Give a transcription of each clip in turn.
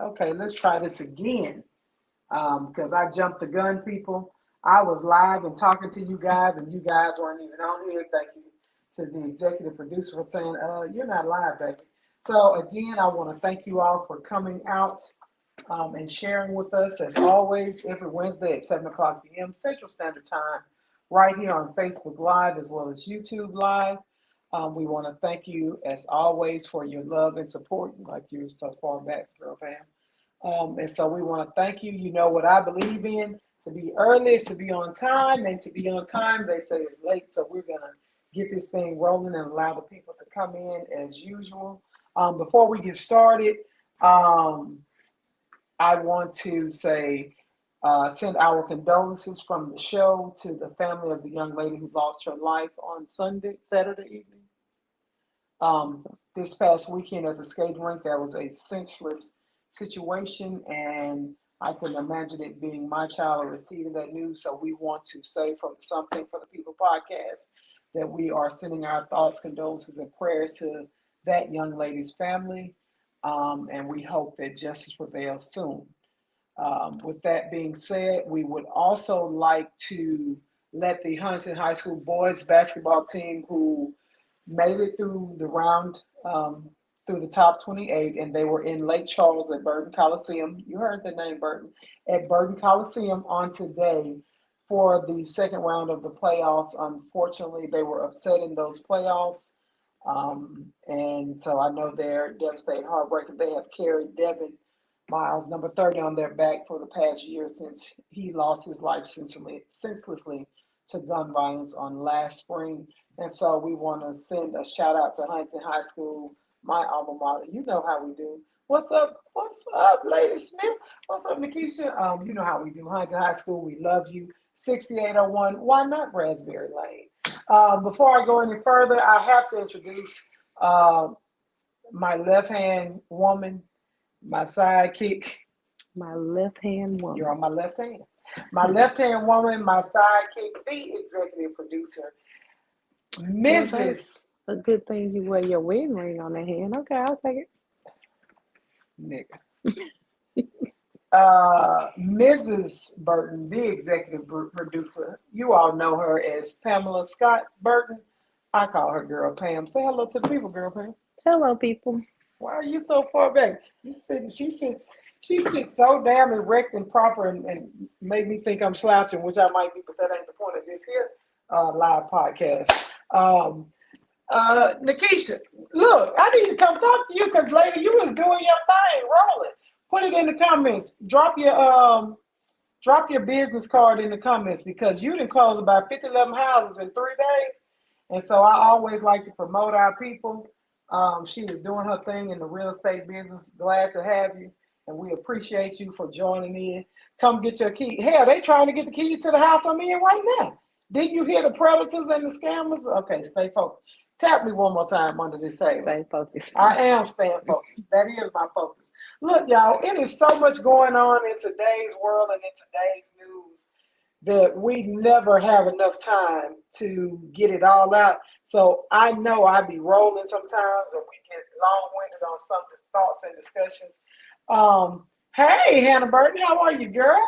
Okay, let's try this again. Because I jumped the gun, people. I was live and talking to you guys, and you guys weren't even on here. Thank you to the executive producer for saying, you're not live, baby. So again, I want to thank you all for coming out and sharing with us as always every Wednesday at 7 o'clock p.m. Central Standard Time, right here on Facebook Live as well as YouTube Live. We want to thank you as always for your love and support, like you're so far back, girl, Pam. And so we want to thank you. You know what I believe in. To be early is to be on time, and to be on time, they say it's late. So we're going to get this thing rolling and allow the people to come in as usual. Before we get started, um, I want to say, send our condolences from the show to the family of the young lady who lost her life on Saturday evening. This past weekend at the skating rink, that was a senseless situation, and I can imagine it being my child receiving that news. So we want to say from Something for the People podcast that we are sending our thoughts, condolences, and prayers to that young lady's family, and we hope that justice prevails soon. With that being said, we would also like to let the Huntington High School boys basketball team, who made it through the round, through the top 28, and they were in Lake Charles at Burton Coliseum. You heard the name, Burton. At Burton Coliseum on today for the second round of the playoffs. Unfortunately, they were upset in those playoffs. And so I know they're devastated, heartbreaking. They have carried Devin Miles, number 30, on their back for the past year since he lost his life senselessly to gun violence on last spring. And so we want to send a shout out to Huntington High School, my alma mater. You know how we do. What's up? What's up, Lady Smith? What's up, Nikisha? You know how we do. Huntington High School, we love you. 6801, why not Raspberry Lane? Before I go any further, I have to introduce my left hand woman, my sidekick. My left hand woman. You're on my left hand. My left hand woman, my sidekick, the executive producer, Mrs. A good thing you wear your wedding ring on that hand. Okay, I'll take it. Nigga. Mrs. Burton, the executive producer. You all know her as Pamela Scott Burton. I call her Girl Pam. Say hello to the people, Girl Pam. Hello, people. Why are you so far back? She sits so damn erect and proper, and made me think I'm slouching, which I might be, but that ain't the point of this here live podcast. Nikisha, look, I need to come talk to you because later you was doing your thing, rolling. Put it in the comments. Drop your business card in the comments, because you didn't close about 11 houses in 3 days. And so I always like to promote our people. She is doing her thing in the real estate business. Glad to have you, and we appreciate you for joining in. Come get your key. Hell, they trying to get the keys to the house I'm in right now. Did you hear the predators and the scammers? Okay, stay focused. Tap me one more time under this table. Stay focused. I am staying focused. That is my focus. Look, y'all, it is so much going on in today's world and in today's news that we never have enough time to get it all out. So I know I be rolling sometimes, and we get long-winded on some of the thoughts and discussions. Hey, Hannah Burton, how are you, girl?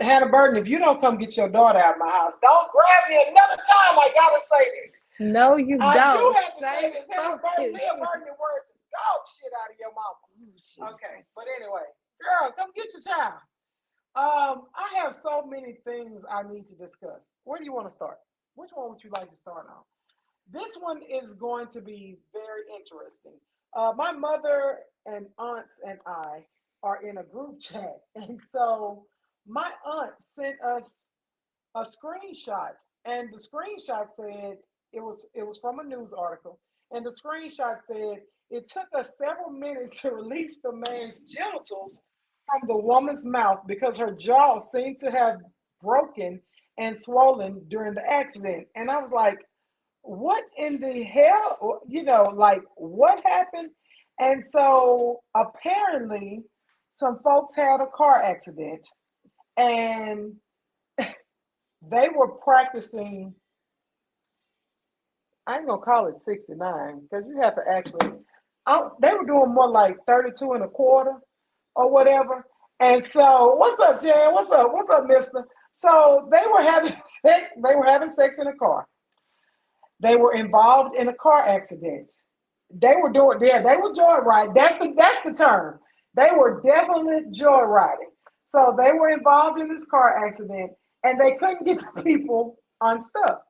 Hannah Burton, if you don't come get your daughter out of my house, don't grab me another time. I gotta say this. No, you don't. I do have to say this. Hannah Burton, Leah Burton, the word dog shit out of your mama. Okay, but anyway, girl, come get your child. I have so many things I need to discuss. Where do you want to start? Which one would you like to start on? This one is going to be very interesting. My mother and aunts and I are in a group chat, and so my aunt sent us a screenshot, and the screenshot said it was from a news article, and the screenshot said it took us several minutes to release the man's genitals from the woman's mouth because her jaw seemed to have broken and swollen during the accident. And I was like, what in the hell? Like, what happened? And so apparently some folks had a car accident, and they were practicing, I ain't gonna call it 69 because you have to actually, they were doing more like 32 and a quarter. or whatever. And so, what's up, Jan? What's up? What's up, Mister? So they were having sex. They were having sex in a car. They were involved in a car accident. They were doing, yeah, they were joyriding. That's the term. They were definitely joyriding. So they were involved in this car accident, and they couldn't get the people unstuck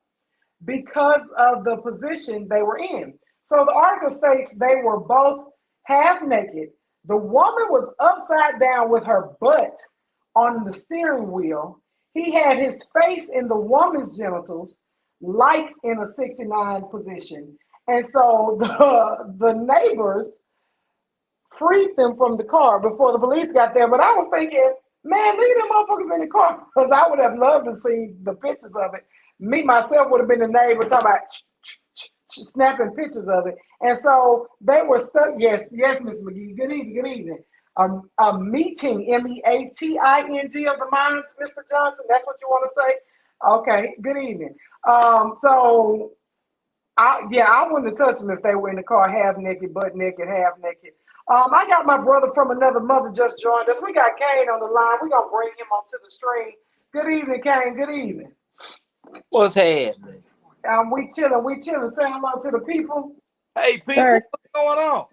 because of the position they were in. So the article states they were both half naked. The woman was upside down with her butt on the steering wheel. He had his face in the woman's genitals, like in a 69 position. And so the neighbors freed them from the car before the police got there. But I was thinking, man, leave them motherfuckers in the car, because I would have loved to see the pictures of it. Me, myself, would have been the neighbor talking about snapping pictures of it. And so they were stuck. Yes, Miss McGee. Good evening, good evening. A meeting, MEATING of the minds, Mr. Johnson. That's what you want to say? Okay, good evening. So I wouldn't have touched them if they were in the car half naked, butt naked, half naked. I got my brother from another mother just joined us. We got Kane on the line. We're gonna bring him onto the stream. Good evening, Kane. Good evening. What's happening? We chilling. Say hello to the people. Hey, people, Sir. what's going on?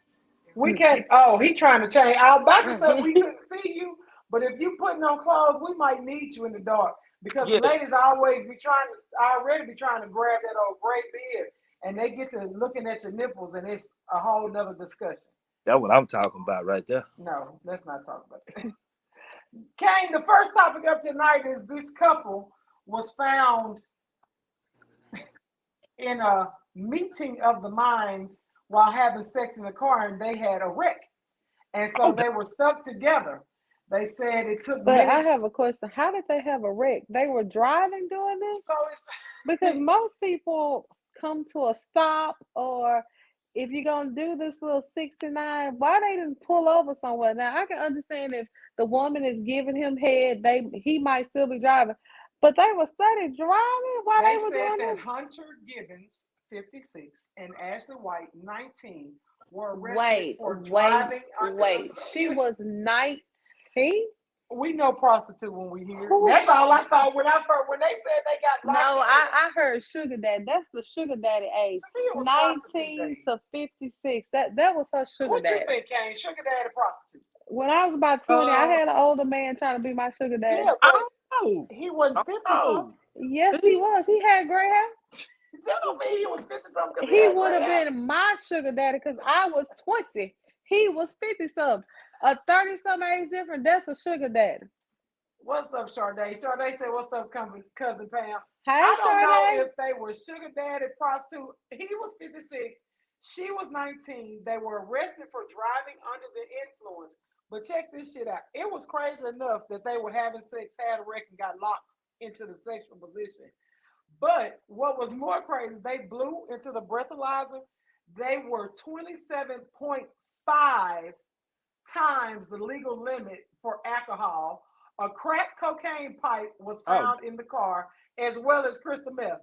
We can't. Oh, he trying to change. I was about to say we couldn't see you, but if you putting on clothes, we might need you in the dark, because the ladies always already be trying to grab that old gray beard, and they get to looking at your nipples, and it's a whole nother discussion. That's what I'm talking about right there. No, let's not talk about that. Kane, the first topic up tonight is this couple was found in a meeting of the minds while having sex in the car, and they had a wreck. And so they were stuck together. They said it took But minutes. I have a question. How did they have a wreck? They were driving doing this? So it's Because most people come to a stop, or if you're going to do this little 69, why they didn't pull over somewhere? Now, I can understand if the woman is giving him head, he might still be driving. But they were study driving while they were said doing that this? Hunter Gibbons, 56, and Ashley White, 19, were arrested for driving under Wait. the She was 19? We know prostitute when we hear it. Who- That's all I thought when they said they got locked No, in. I heard sugar daddy. That's the sugar daddy age. To me, it was 19 prostitute age. to 56. That was her sugar What daddy. you think, Kane? Sugar daddy, prostitute? When I was about 20, I had an older man trying to be my sugar daddy. Yeah, I but don't know. he wasn't 50 Oh, something. Yes, he was. He had gray hair. That don't mean he was 50 something. He would have been my sugar daddy because I was 20. He was 50 something. A 30 something age difference, that's a sugar daddy. What's up, Sade? Sade said, "What's up, cousin Pam?" Hey, I don't know Sade. if they were sugar daddy, prostitute. He was 56. She was 19. They were arrested for driving under the influence. But check this shit out. It was crazy enough that they were having sex, had a wreck, and got locked into the sexual position. But what was more crazy, they blew into the breathalyzer. They were 27.5 times the legal limit for alcohol. A crack cocaine pipe was found in the car, as well as crystal meth.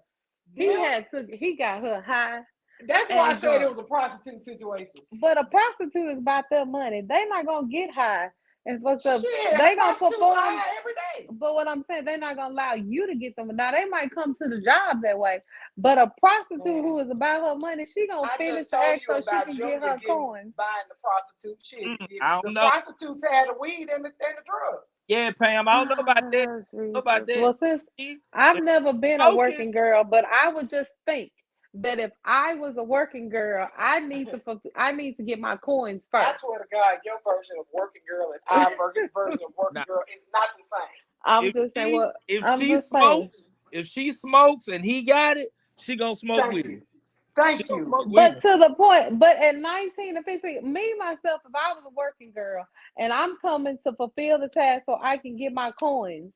He got her high. That's why I said it was a prostitute situation. But a prostitute is about their money. They're not gonna get high and fucked up. Shit, They gonna perform every day. But what I'm saying, they're not gonna allow you to get them. Now they might come to the job that way, but a prostitute who is about her money, she gonna finish the act so she can get her coins. Buying the prostitute shit. I don't know. Prostitutes had the weed and the drug. Yeah, Pam, I don't know about that. Well, since I've never been a working girl, but I would just think that if I was a working girl, I need to get my coins first. I swear to God, your version of working girl and our version of working girl is not the same. I'm just saying, well, if she smokes and he got it, she gonna smoke with it. Thank you. But to the point, but at 19 and 15, me myself, if I was a working girl and I'm coming to fulfill the task so I can get my coins,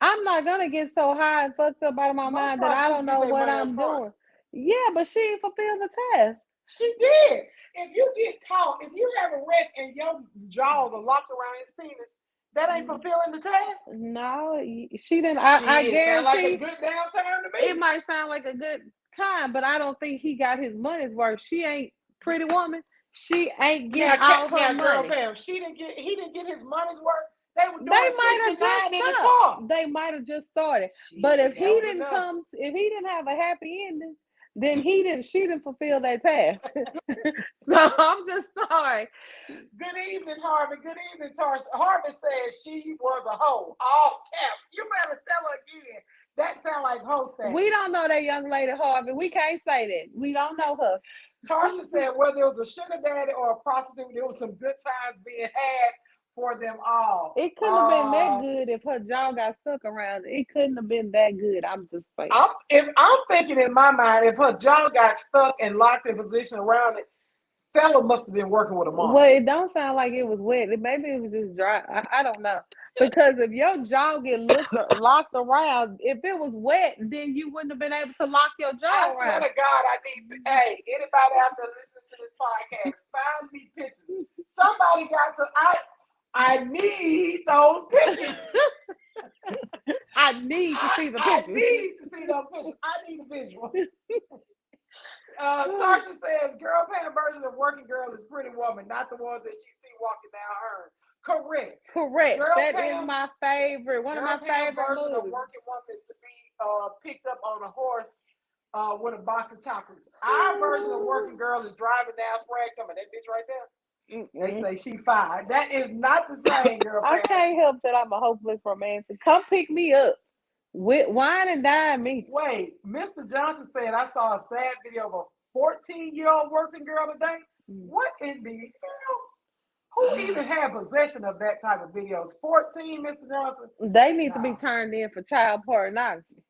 I'm not gonna get so high and fucked up out of my mind that I don't know what I'm doing. Yeah, but she ain't fulfilled the task. She did. If you get caught, if you have a wreck and your jaws are locked around his penis, that ain't fulfilling the task. No, she didn't. I guarantee. Like a good downtime to me. It might sound like a good time, but I don't think he got his money's worth. She ain't Pretty Woman. she ain't Now, getting all her girl, money. Pam, he didn't get his money's worth. They were They doing might have 69 just in the started. car. They might have just started. Shit, But if that he was didn't enough. if he didn't have a happy ending, then she didn't fulfill that task. So I'm just sorry. Good evening, Harvey. Good evening, Tarsha. Harvey says she was a hoe. All caps. You better tell her again. That sound like hoe status. We don't know that young lady, Harvey. We can't say that. We don't know her. Tarsha said whether it was a sugar daddy or a prostitute, there was some good times being had for them all. It couldn't have been that good if her jaw got stuck around it. It couldn't have been that good. I'm just saying. I'm thinking in my mind, if her jaw got stuck and locked in position around it, fella must have been working with a monster. Well, it don't sound like it was wet. Maybe it was just dry. I don't know. Because if your jaw get locked around, if it was wet, then you wouldn't have been able to lock your jaw I around. swear to God, hey, anybody out there listening to this podcast, find me pictures. Somebody got to, I need those pictures. I need to see the pictures. I need to see those pictures. I need a visual. Tarsha says, girl Pam version of Working Girl is Pretty Woman, not the ones that she see walking down her. Correct. Girl that Pam, is my favorite. One of my favorite version movies. Of Working Woman is to be picked up on a horse with a box of chocolates. Our version of Working Girl is driving down Sprague. Tell me that bitch right there. They say she fired. That is not the same, girl. I can't help that I'm a hopeless romantic. Come pick me up. Wine and dine me. Wait, Mr. Johnson said I saw a sad video of a 14-year-old working girl today. What in the hell? Who even had possession of that type of videos? 14, Mr. Johnson? They need to be turned in for child pornography.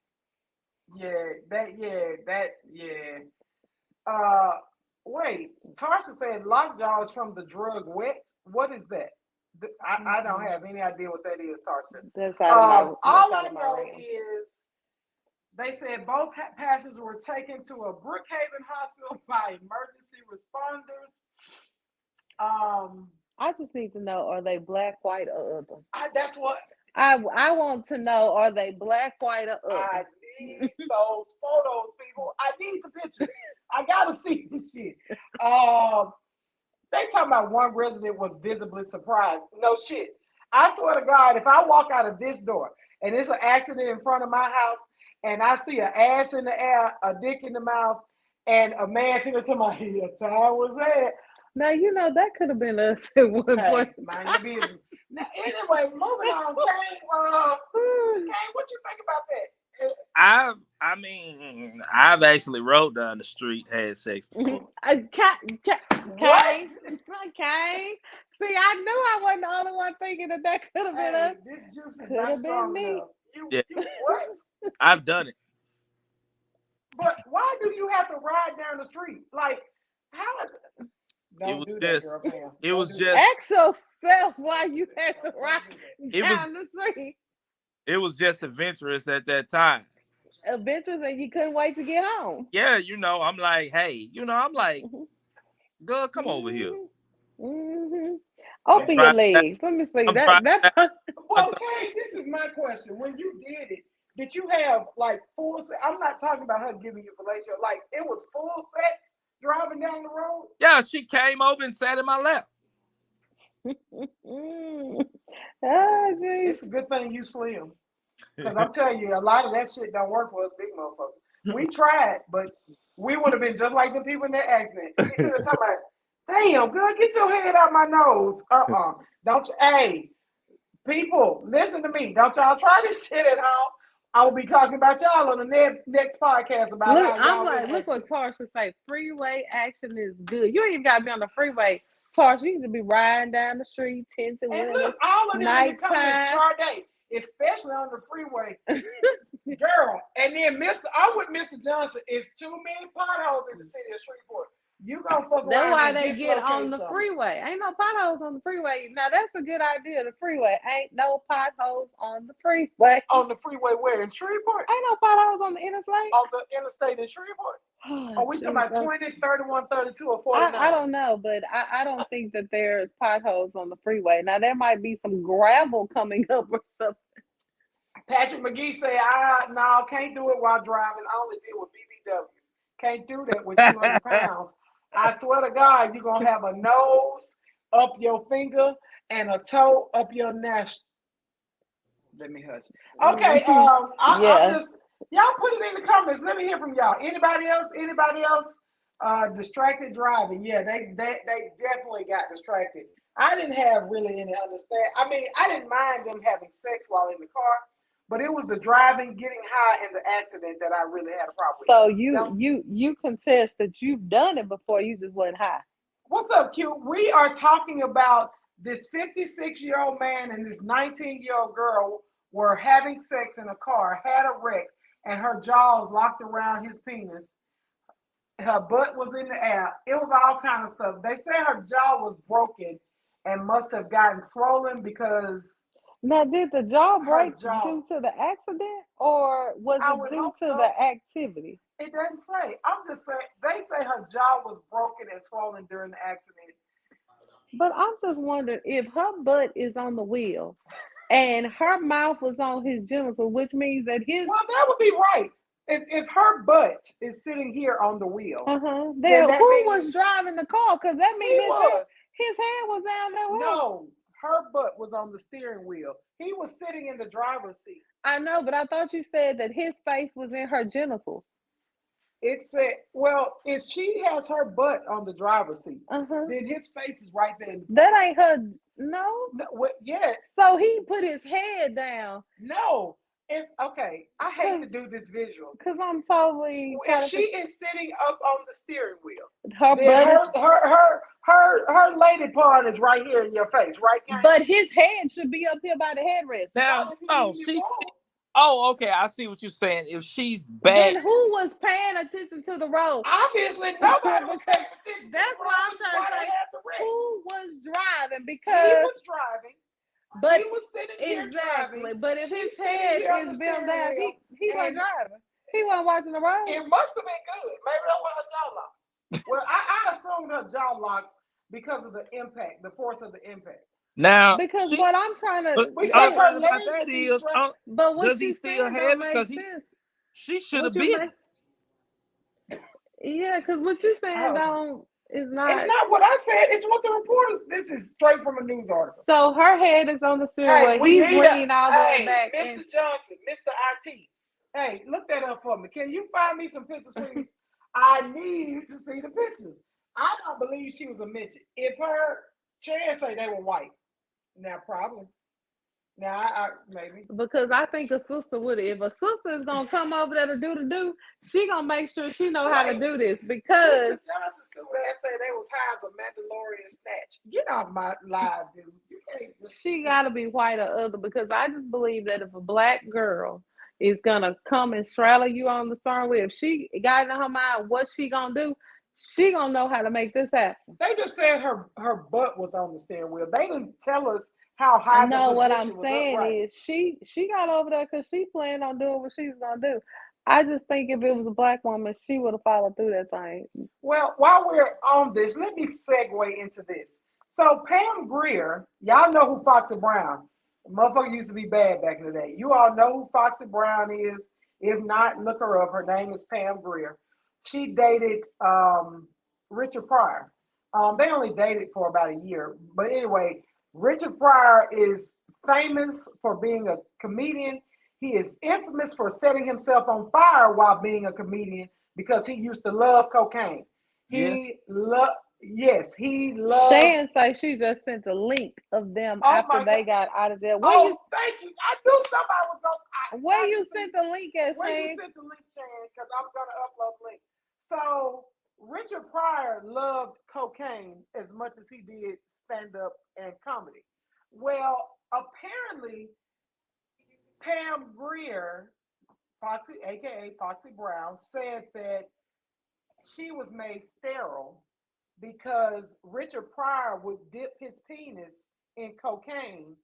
Wait, Tarsha said lockjaw is from the drug wet. What is that? I don't have any idea what that is, Tarsha. That's all I know is they said both passengers were taken to a Brookhaven hospital by emergency responders. I just need to know: are they black, white, or other? That's what I want to know: are they black, white, or other? I need those photos, people. I need the pictures. I gotta see this shit. They talking about one resident was visibly surprised. No shit. I swear to God, if I walk out of this door and it's an accident in front of my house and I see an ass in the air, a dick in the mouth, and a man sitting to my head, time was that. Now, you know, that could have been us at one point. Mind your business. Now, anyway, moving on. Kane, what you think about that? I've actually rode down the street, had sex before. Okay. See, I knew I wasn't the only one thinking that could have been us. This juice is not strong enough. You what? I've done it. But why do you have to ride down the street? Like, how is it? Don't do that, girl, Pam. It was just ask yourself why you had to ride down the street. It was just adventurous at that time. Adventurous, and you couldn't wait to get home. Yeah, I'm like, hey, girl, come over here. Open your legs. Let me see. Okay, this is my question. When you did you have like full sex? I'm not talking about her giving you fellatio. Like, it was full sex driving down the road? Yeah, she came over and sat in my lap. It's a good thing you slim. Because I'm telling you, a lot of that shit don't work for us big motherfuckers. We tried, but we would have been just like the people in that accident. We should have talking about, damn, girl, get your head out my nose. Don't you, hey, people, listen to me. Don't y'all try this shit at home. I will be talking about y'all on the next podcast about look what Tarsha say. Freeway action is good. You ain't even got to be on the freeway. Tarsha, you need to be riding down the street, tinted windows. Look, all of them in the comments, Sade, especially on the freeway. Girl, and then I'm with Mr. Johnson. It's too many potholes in the city of Shreveport. You gonna fuck around. That's why they get on the freeway. Ain't no potholes on the freeway. Now that's a good idea. The freeway ain't no potholes on the freeway. On the freeway where in Shreveport? Ain't no potholes on the interstate. On the interstate in Shreveport? Are we talking about 20, 31, 32, or 49? I don't know, but I don't think that there's potholes on the freeway. Now there might be some gravel coming up or something. Patrick McGee said, can't do it while driving. I only deal with BBWs. Can't do that with 200 pounds. I swear to God, you're gonna have a nose up your finger and a toe up your nash. Let me hush. Okay, I'll Yeah. just y'all put it in the comments. Let me hear from y'all. Anybody else? Anybody else? Distracted driving. Yeah, they definitely got distracted. I didn't have really any understand. I mean, I didn't mind them having sex while in the car, but it was the driving, getting high, and the accident that I really had a problem with. So Don't, you contest that you've done it before. You just went high. what's up, Q? We are talking about this 56-year-old man and this 19-year-old girl were having sex in a car, had a wreck, and her jaws locked around his penis. Her butt was in the air. It was all kind of stuff. They say her jaw was broken and must have gotten swollen because Now, did the jaw her break jaw. due to the accident, or was I it would due hope to so. the activity? It doesn't say. I'm just saying. They say her jaw was broken and swollen during the accident. But I'm just wondering if her butt is on the wheel and her mouth was on his genital, which means that his Well, that would be right. If her butt is sitting here on the wheel, then then that who was means driving the car? Because that he means was. his hand was down there with him. No, her butt was on the steering wheel. He was sitting in the driver's seat. I know, but I thought you said that his face was in her genitals. It said, well, if she has her butt on the driver's seat, Uh-huh. then his face is right there in the That place. ain't her. No. No, yes, So he put his head down. no. If okay, I hate Cause, to do this visual. Cause I'm totally If trying to she is sitting up on the steering wheel, her then butt is, her lady part is right here in your face, right, Kane? but his head should be up here by the headrest. Now, Not if he oh, leaning she. forward. Oh, okay. I see what you're saying. If she's Then bad, who was paying attention to the road? Obviously, nobody was paying attention. That's to why I'm the road, trying to why they say had the wreck. who was driving He because was driving. but He was sitting here exactly. driving. But if She's his sitting head here on the is bent steering down, wheel, he wasn't and driving. He wasn't watching the road. it must have been good. Maybe that was her jaw lock. Well, I assumed her jaw locked because of the impact, the force of the impact. now Because she. what I'm trying to But the Because other say, her thing about legs that would be is, straight. but what does he you still saying have don't it? make Because sense. she should What have you been. say? Yeah, because what you saying Oh, don't is it's not. not what I said. It's what the reporters. This is straight from a news article. So her head is on the steering Hey, wheel. we He's need leaning all the way hey, back, Mr. and Johnson, Mr. IT. Hey, look that up for me. Can you find me some pictures, please? I need to see the pictures. I don't believe she was a midget. If her chance say they were white, now probably. Now I maybe. because I think a sister would. If a sister is gonna come over there to do, she gonna make sure she know how to Wait, do this Mr. because Johnson stood there and say they was high as a Mandalorian snatch. Get off my live, dude. You can't just. she gotta be white or other. Because I just believe that if a black girl is gonna come and straddle you on the steering wheel, if she got in her mind what she gonna do, she gonna know how to make this happen. They just said her butt was on the steering wheel. They didn't tell us how I high the know what I'm position was saying upright. is she got over there because she planned on doing what she was gonna do. I just think if it was a black woman, she would have followed through that thing. Well, while we're on this, let me segue into this. So Pam Grier, y'all know who Foxy Brown. The motherfucker used to be bad back in the day. You all know who Foxy Brown is. If not, look her up. Her name is Pam Grier. She dated Richard Pryor. They only dated for about a year. But anyway, Richard Pryor is famous for being a comedian. He is infamous for setting himself on fire while being a comedian because he used to love cocaine. Yes. He loved. Shan say she just sent a link of them Oh after my they God. got out of there. Thank you. I knew somebody was gonna. Where I you just sent the link at, where you Shan? sent the link, Shan? Because I'm gonna upload the link. So Richard Pryor loved cocaine as much as he did stand up and comedy. Well, apparently Pam Grier, Foxy, aka Foxy Brown, said that she was made sterile because Richard Pryor would dip his penis in cocaine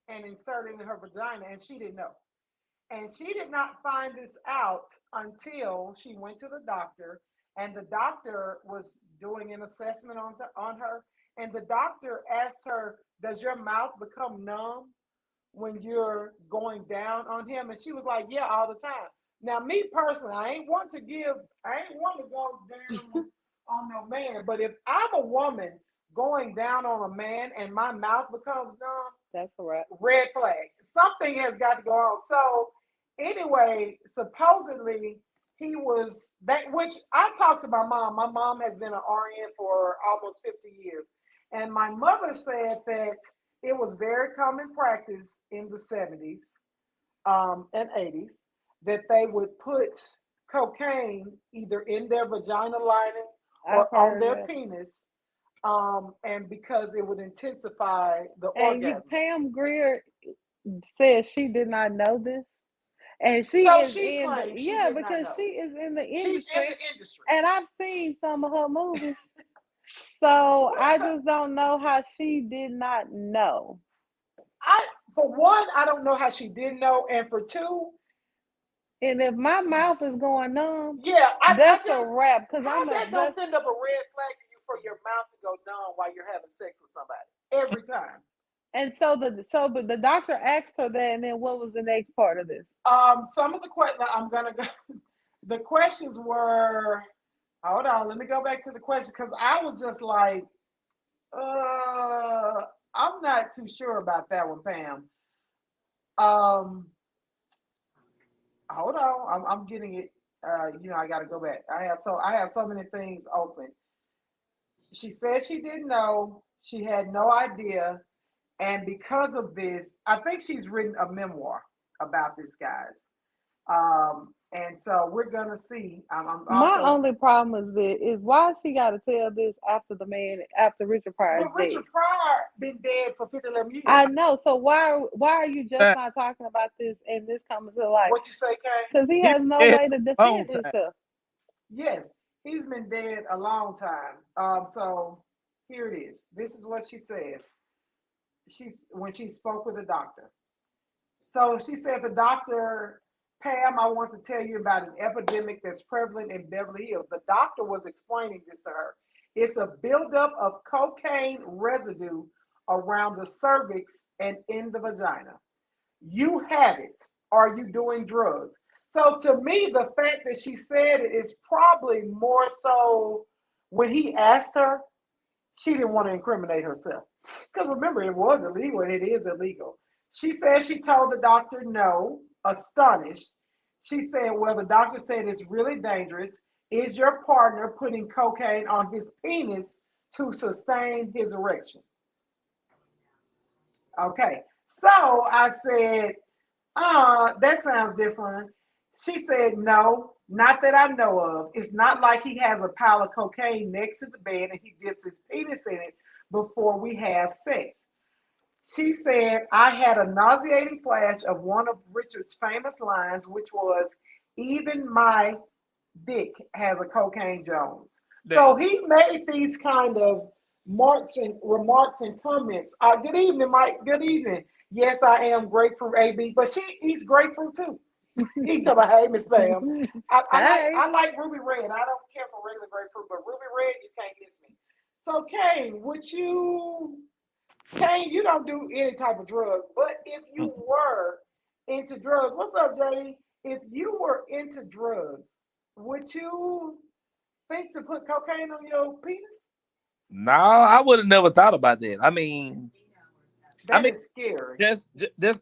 and insert it in her vagina, and she didn't know. And she did not find this out until she went to the doctor, and the doctor was doing an assessment on her. And the doctor asked her, "Does your mouth become numb when you're going down on him?" And she was like, "Yeah, all the time." Now, me personally, I ain't want to go down on no man. But if I'm a woman going down on a man and my mouth becomes numb, That's right. red flag. Something has got to go on. So anyway, supposedly he was that, which I talked to my mom. My mom has been an RN for almost 50 years. And my mother said that it was very common practice in the 70s and 80s that they would put cocaine either in their vagina lining I've or on heard their that. penis, and because it would intensify the And orgasm. Pam Grier said she did not know this. And she So is she in the, claims she yeah, did not because know. she is in the She's in industry. the industry. And I've seen some of her movies. So I just don't know how she did not know. For one, I don't know how she didn't know, and for two, And if my mouth is going numb, yeah, that's I a just, wrap. Because how I'm that a don't that's, send up a red flag to you for your mouth to go numb while you're having sex with somebody every time. and but the doctor asked her that, and then what was the next part of this? Some of the questions I'm gonna go. The questions were. Hold on, let me go back to the question because I was just like, I'm not too sure about that one, Pam. Um, Hold on, I'm getting it. I got to go back. I have so many things open. She said she didn't know. She had no idea, and because of this, I think she's written a memoir about this, guys. And so we're gonna see. I'm My also. only problem is why she got to tell this after Richard Pryor is Well, dead. Richard Pryor been dead for 50 years. I know. So why are you just not talking about this and this coming to light? What you say, Kay? Because he He has no been way dead to for a long defend time. himself. Yes, he's been dead a long time. So here it is. This is what she says. When she spoke with the doctor. So she said, the doctor, Pam, I want to tell you about an epidemic that's prevalent in Beverly Hills. The doctor was explaining this to her. It's a buildup of cocaine residue around the cervix and in the vagina. You have it. Are you doing drugs? So to me, the fact that she said it is probably more so when he asked her, she didn't want to incriminate herself. Because remember, it was illegal and it is illegal. She said she told the doctor no, astonished. She said, well, the doctor said it's really dangerous. Is your partner putting cocaine on his penis to sustain his erection? Okay. So I said, that sounds different. She said, no, not that I know of. It's not like he has a pile of cocaine next to the bed and he dips his penis in it before we have sex. She said, I had a nauseating flash of one of Richard's famous lines, which was, even my dick has a cocaine Jones. So he made these kind of remarks and comments. Good evening, Mike. Good evening. Yes, I am grapefruit AB, but he eats grapefruit too. He told me, hey, Miss Pam. I like ruby red. I don't care for regular grapefruit, but ruby red, you can't miss me. So, Kane, you don't do any type of drug, but if you were into drugs, what's up, JD? If you were into drugs, would you think to put cocaine on your penis? No, I would have never thought about that. I mean, That is scary. Just,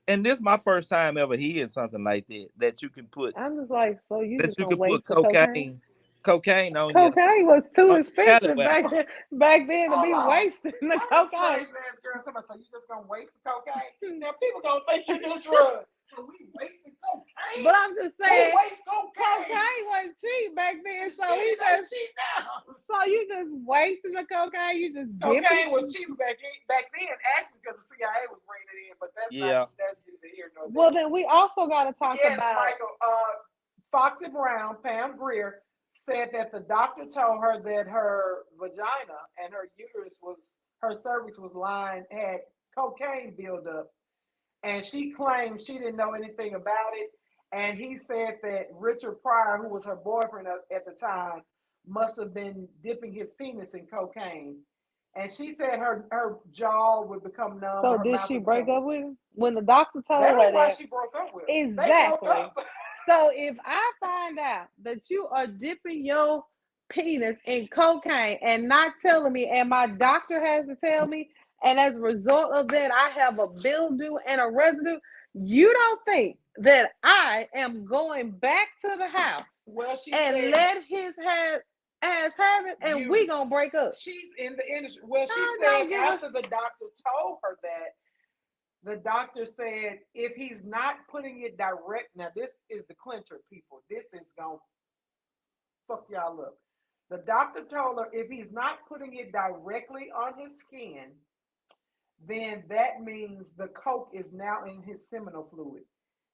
and this is my first time ever hearing something like that you can put. I'm just like, so you That just you gonna can waste put the cocaine? cocaine on you. Cocaine was too expensive Scallywag. back then to be wasting the cocaine. So you just gonna waste the cocaine? Now people gonna think you do drugs. So we wasting cocaine. But I'm just saying, we waste cocaine. Cocaine wasn't cheap back then, so Shit, he cheap now. so you just wasting the cocaine. You just cocaine was cheap back then, actually, because the CIA was bringing it in. But that's not that's neither here nor there. Well, then we also got to talk about Michael. Foxy Brown, Pam Grier, said that the doctor told her that her vagina and her uterus her cervix was had cocaine buildup, and she claimed she didn't know anything about it. And he said that Richard Pryor, who was her boyfriend at the time, must have been dipping his penis in cocaine. And she said her jaw would become numb. So did she break up with him? When the doctor told her that? Why she broke up with him. Exactly. So if I find out that you are dipping your penis in cocaine and not telling me, and my doctor has to tell me, and as a result of that, I have a mildew and a residue. You don't think that I am going back to the house Well, she and said let his ass have it, and we gonna break up? she's in the industry. Well, she I said don't give a- after the doctor told her that, the doctor said if he's not putting it direct, now this is the clincher, people. This is gonna fuck y'all up. The doctor told her if he's not putting it directly on his skin, then that means the coke is now in his seminal fluid.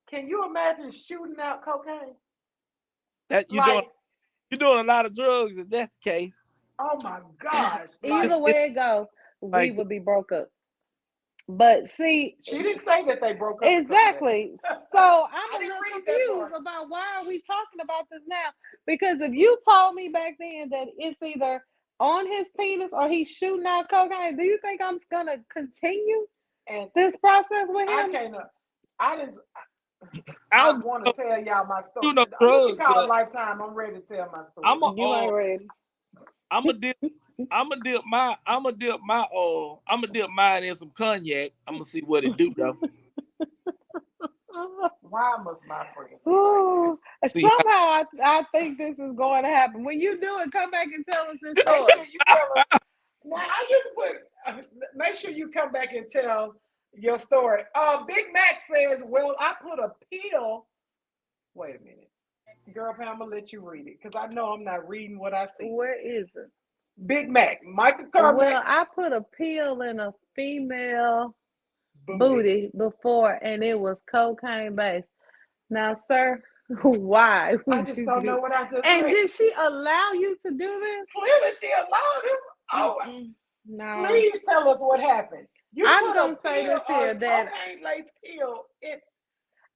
Can you imagine shooting out cocaine? That you're Like, doing a lot of drugs if that's the case. oh my gosh. Either Like, way it go, we like- would be broke up. But see, she didn't say that they broke up. because of that. exactly. So I'm a didn't little read that confused part. about why are we talking about this now? Because if you told me back then that it's either on his penis or he's shooting out cocaine, do you think I'm gonna continue And this process with I him? can't. I didn't. I I don't want to tell y'all my story. do no You can drugs, call but Lifetime. I'm ready to tell my story. You ain't ready. I'm gonna dip mine in some cognac. I'm gonna see what it do though. Why must my friends? Ooh, See, somehow I think this is going to happen. When you do it, come back and tell us this Make story. sure you tell us. Now I just put. Make sure you come back and tell your story. Big Mac says, "Well, I put a pill." Wait a minute, girl, Pam, I'm gonna let you read it because I know I'm not reading what I see. Where is it? Big Mac, Michael Carmack. Well, I put a pill in a female booty before, and it was cocaine based. Now, sir, why I would just you don't do? know what I just And read. did she allow you to do this? Clearly, she allowed him. Oh, No. please tell us what happened. You I'm put gonna a say pill, this here, a that cocaine-laced pill.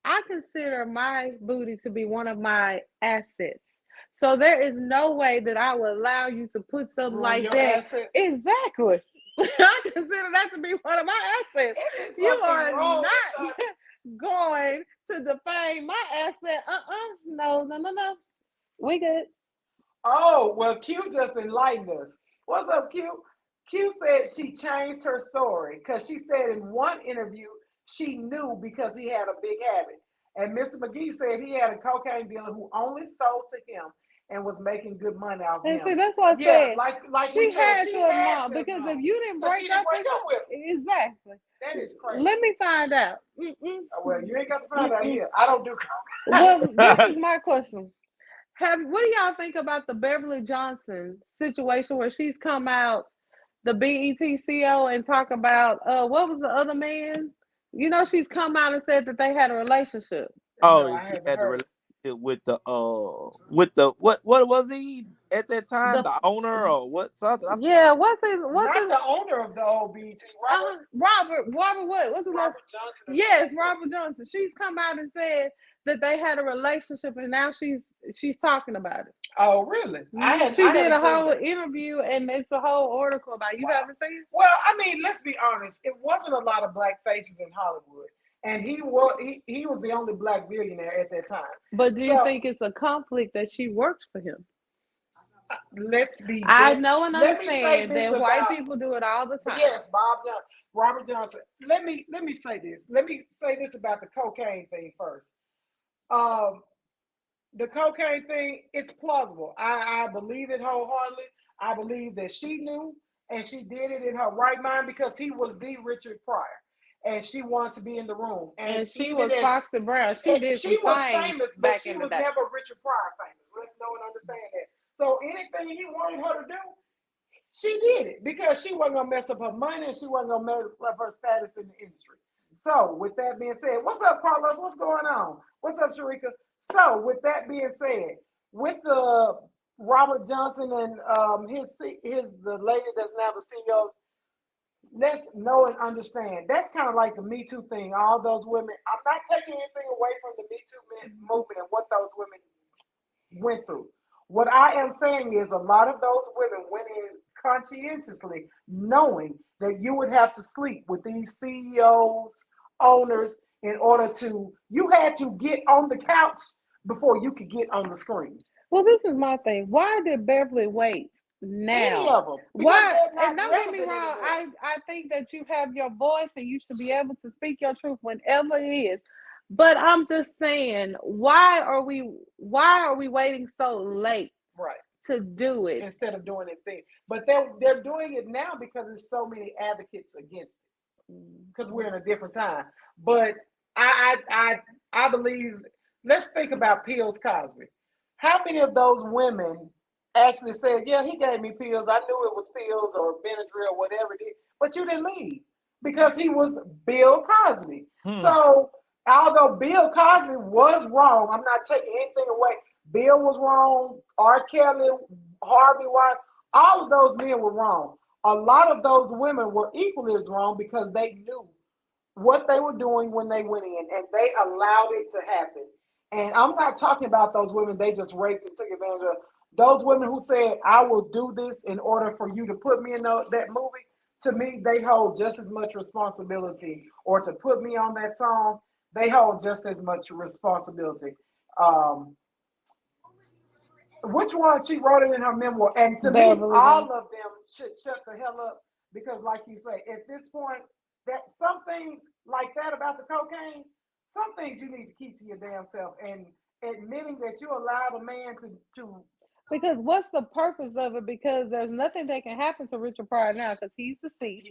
I consider my booty to be one of my assets. So there is no way that I would allow you to put something ruin like your that. asset. Exactly. I consider that to be one of my assets. It is You something are wrong not with us. going to defame my asset. No. We good. Oh, well, Q just enlightened us. What's up, Q? Q said she changed her story because she said in one interview she knew because he had a big habit. And Mr. McGee said he had a cocaine dealer who only sold to him and was making good money off And him. see, that's what I Yeah, said. like She we said, had she to had have known, to because know. if you didn't 'Cause break she didn't up break up with him. exactly. That is crazy. Let me find out. Oh, well, you ain't got to find out here. I don't do cocaine. Well, this is my question. What do y'all think about the Beverly Johnson situation where she's come out, the BET CEO, and talk about what was the other man? You know, she's come out and said that they had a relationship. Oh, No, I and she haven't had a heard. relationship with the what was he at that time? The owner or what something? Yeah, what's his Not the owner of the old BET, Robert what? What's his name? Robert Johnson. or Yes, something. Robert Johnson. She's come out and said that they had a relationship, and now she's talking about it. Oh, really? She did a haven't seen whole that. interview, and it's a whole article about it. You Wow. haven't seen it? Well, I mean, let's be honest. It wasn't a lot of black faces in Hollywood, and he was the only black billionaire at that time. But do you So- think it's a conflict that she works for him? Let's be. I know and let me say understand this that white about- people do it all the time. Yes, Robert Johnson. Let me say this. Let me say this about the cocaine thing first. The cocaine thing, it's plausible. I believe it wholeheartedly. I believe that she knew and she did it in her right mind because he was the Richard Pryor, and she wanted to be in the room. And she even was as- Foxy Brown. She did she some was things famous, but back she in the was day. never Richard Pryor famous. Let's know and understand that. So anything he wanted her to do, she did it because she wasn't gonna mess up her money and she wasn't gonna mess up her status in the industry. So with that being said, what's up, Carlos? What's going on? What's up, Sharika? So with that being said, with the Robert Johnson and the lady that's now the CEO, let's know and understand. That's kind of like the Me Too thing. All those women. I'm not taking anything away from the Me Too movement and what those women went through. What I am saying is a lot of those women went in conscientiously knowing that you would have to sleep with these CEOs, owners, in order to, you had to get on the couch before you could get on the screen. Well, this is my thing. Why did Beverly wait Any now? of them. Why? They're not And don't get me relevant wrong. anymore. I think that you have your voice and you should be able to speak your truth whenever it is. But I'm just saying, why are we waiting so late Right. to do it? Instead of doing it thing. But they're doing it now because there's so many advocates against it. Because we're in a different time. But I believe, let's think about pills Cosby. How many of those women actually said, yeah, he gave me pills. I knew it was pills or Benadryl, whatever it is. But you didn't leave because he was Bill Cosby. So although Bill Cosby was wrong, I'm not taking anything away. Bill was wrong. R. Kelly, Harvey Weinstein, all of those men were wrong. A lot of those women were equally as wrong because they knew what they were doing when they went in and they allowed it to happen. And I'm not talking about those women they just raped and took advantage of. Those women who said, I will do this in order for you to put me in that movie, to me, they hold just as much responsibility. Or to put me on that song, they hold just as much responsibility. Which one? She wrote it in her memoir. And to me, all of them should shut the hell up. Because like you say, at this point, that some things like that about the cocaine, some things you need to keep to your damn self. And admitting that you allowed a man to because what's the purpose of it? Because there's nothing that can happen to Richard Pryor now because he's deceased.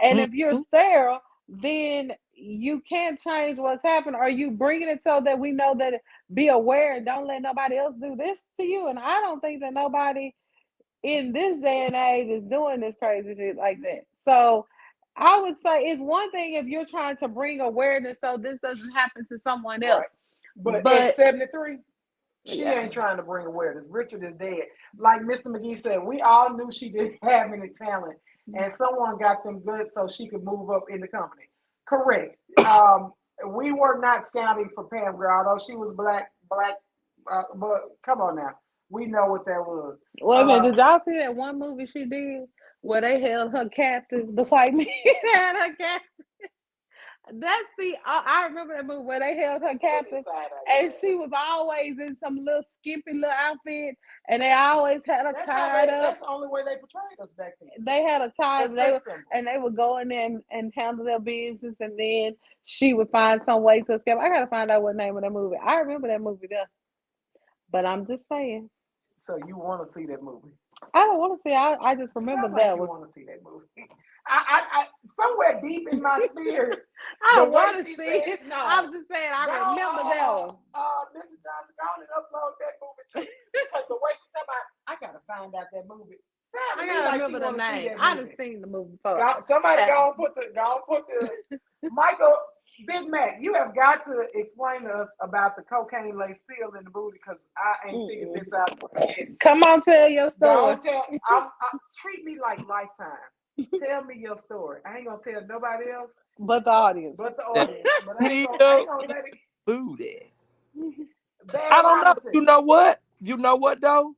And if you're sterile, then you can't change what's happened. Are you bringing it so that we know that be aware and don't let nobody else do this to you? And I don't think that nobody in this day and age is doing this crazy shit like that. So I would say it's one thing if you're trying to bring awareness so this doesn't happen to someone else. But at 73, she ain't trying to bring awareness. Richard is dead. Like Mr. McGee said, we all knew she didn't have any talent, and someone got them good so she could move up in the company. Correct. We were not scouting for Pam Grier, although she was black. But come on now, we know what that was. Wait a minute, did y'all see that one movie she did where they held her captive? The white man had her captive. That's I remember that movie where they held her captive, and she was always in some little skimpy little outfit, and they always had her tied up. That's the only way they portrayed us back then. They had her tied, and they would go in there and handle their business, and then she would find some way to escape. I gotta find out what name of that movie. I remember that movie there, but I'm just saying. So you want to see that movie? I don't want to see. I just remember that one. You want to see that movie? I somewhere deep in my spirit. I don't want to see it. No. I was just saying I remember that one. Mrs. Johnson, go on and upload that movie too. Because the way she talking about, I gotta find out that movie. I gotta remember the name. I done seen the movie before. Somebody go and put the Michael Big Mac. You have got to explain to us about the cocaine laced pill in the movie because I ain't figured this out. Come on, tell your story. Treat me like Lifetime. Tell me your story. I ain't gonna tell nobody else. But the audience. But I ain't gonna let it. Booty. I don't know. You know what? You know what though?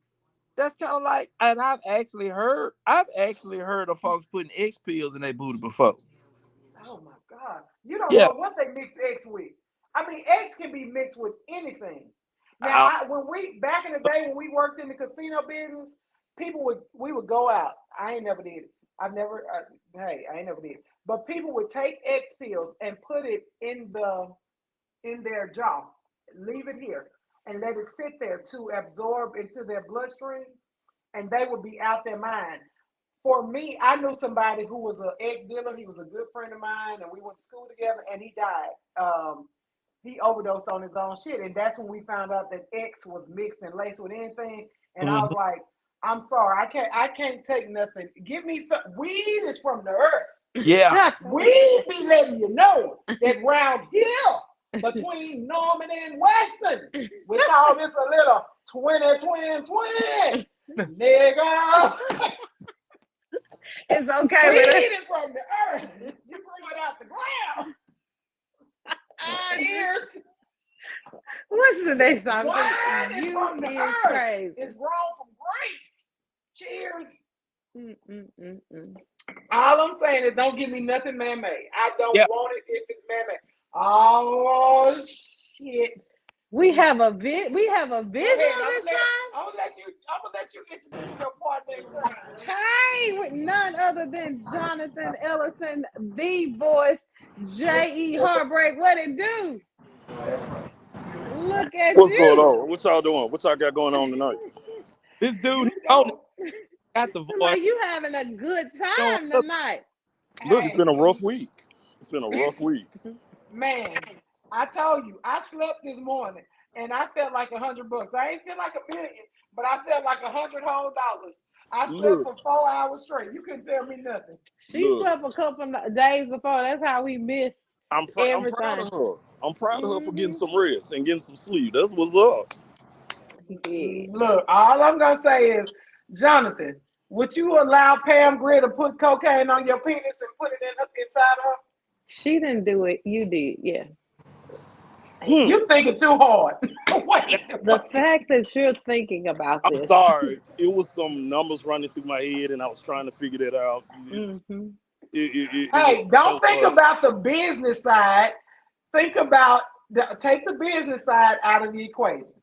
That's kind of like, and I've actually heard of folks putting X pills in their booty before. Oh my God! You don't know what they mix X with. I mean, X can be mixed with anything. Now, back in the day when we worked in the casino business, we would go out. I ain't never did it. I ain't never did. But people would take X pills and put it in their jaw, leave it here, and let it sit there to absorb into their bloodstream, and they would be out their mind. For me, I knew somebody who was an X dealer. He was a good friend of mine, and we went to school together, and he died. He overdosed on his own shit, and that's when we found out that X was mixed and laced with anything. And I was like, I'm sorry, I can't take nothing. Give me some. Weed is from the earth. Yeah. Weed be letting you know that round here between Norman and Western, we call this a little 20. Nigga. It's okay. Weed is from the earth. You bring it out the ground. Ears. What's the next time? Wine is from the earth. Crazy. It's grown from grapes. Cheers. All I'm saying is don't give me nothing man-made. I don't want it if it's man-made. Oh shit. We have a visual this time. I'm gonna let you introduce your partner in crime. Hey, with none other than Jonathan Ellison, the voice, J.E. Heartbreak. What it do? Look at What's going you. on? What y'all doing? What y'all got going on tonight? This dude, You he on know, got the Seem voice. like you having a good Going time up. tonight. Look, it's hey, been a rough week. It's been a rough week. man, I told you, I slept this morning and I felt like $100. I ain't feel like $1 million, but I felt like $100 whole dollars. I slept Look, for 4 hours straight. You couldn't tell me nothing. She look. slept a couple of days before. That's how we missed I'm proud everything. of her. I'm proud of her for getting Mm-hmm. some rest and getting some sleep. That's what's up. Yeah. Look, all I'm gonna say is, Jonathan, would you allow Pam Grier to put cocaine on your penis and put it inside her? She didn't do it. You did. Yeah. You thinking too hard. Wait. The fact that you're thinking about I'm this. sorry. It was some numbers running through my head, and I was trying to figure that out. Mm-hmm. It was Hey, don't so think about the business side. Think about take the business side out of the equation.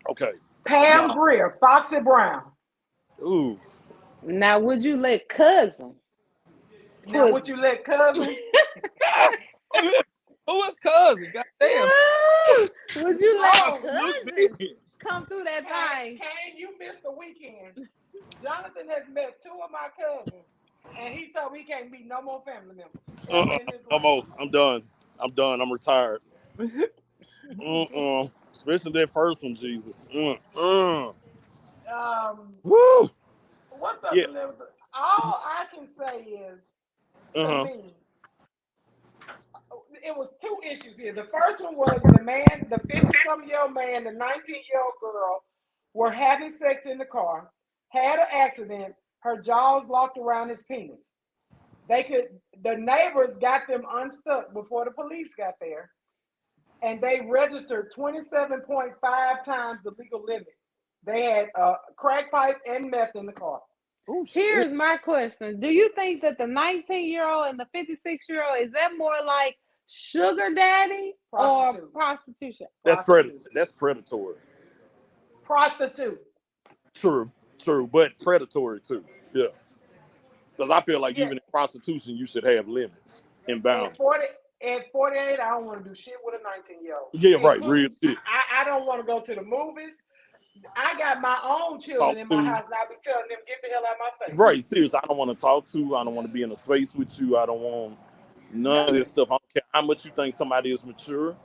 okay. Pam Now, Grier, Foxy Brown. ooh, Now, would you let cousin Now, put? would you let cousin? Who is cousin? Goddamn. Would you let Oh, Look cousin big. come through that thing? Kane, you missed the weekend. Jonathan has met 2 of my cousins, and he told me he can't meet no more family members ever in his life. I'm done. I'm done. I'm retired. Especially that first one, Jesus. Um, Woo. what's up, Yeah. Elizabeth? All I can say is, to Uh-huh. me, it was 2 issues here. The first one was the 50-some-year-old man, the 19-year-old girl were having sex in the car, had an accident, her jaws locked around his penis. The neighbors got them unstuck before the police got there, and they registered 27.5 times the legal limit. They had a crack pipe and meth in the car. Oh shit. Here's my question: do you think that the 19-year-old and the 56-year-old is that more like sugar daddy or prostitution? That's Prostitute. That's predatory. Prostitute. True. But predatory too. Yeah. Because I feel like Yeah. even in prostitution, you should have limits and boundaries. At 48, I don't want to do shit with a 19-year-old. Yeah, right. Real shit. I don't want to go to the movies. I got my own children Talk in my to. house, and I be telling them, get the hell out of my face. Right. Serious. I don't want to talk to. I don't want to be in a space with you. I don't want none of this stuff. I don't care how much you think somebody is mature.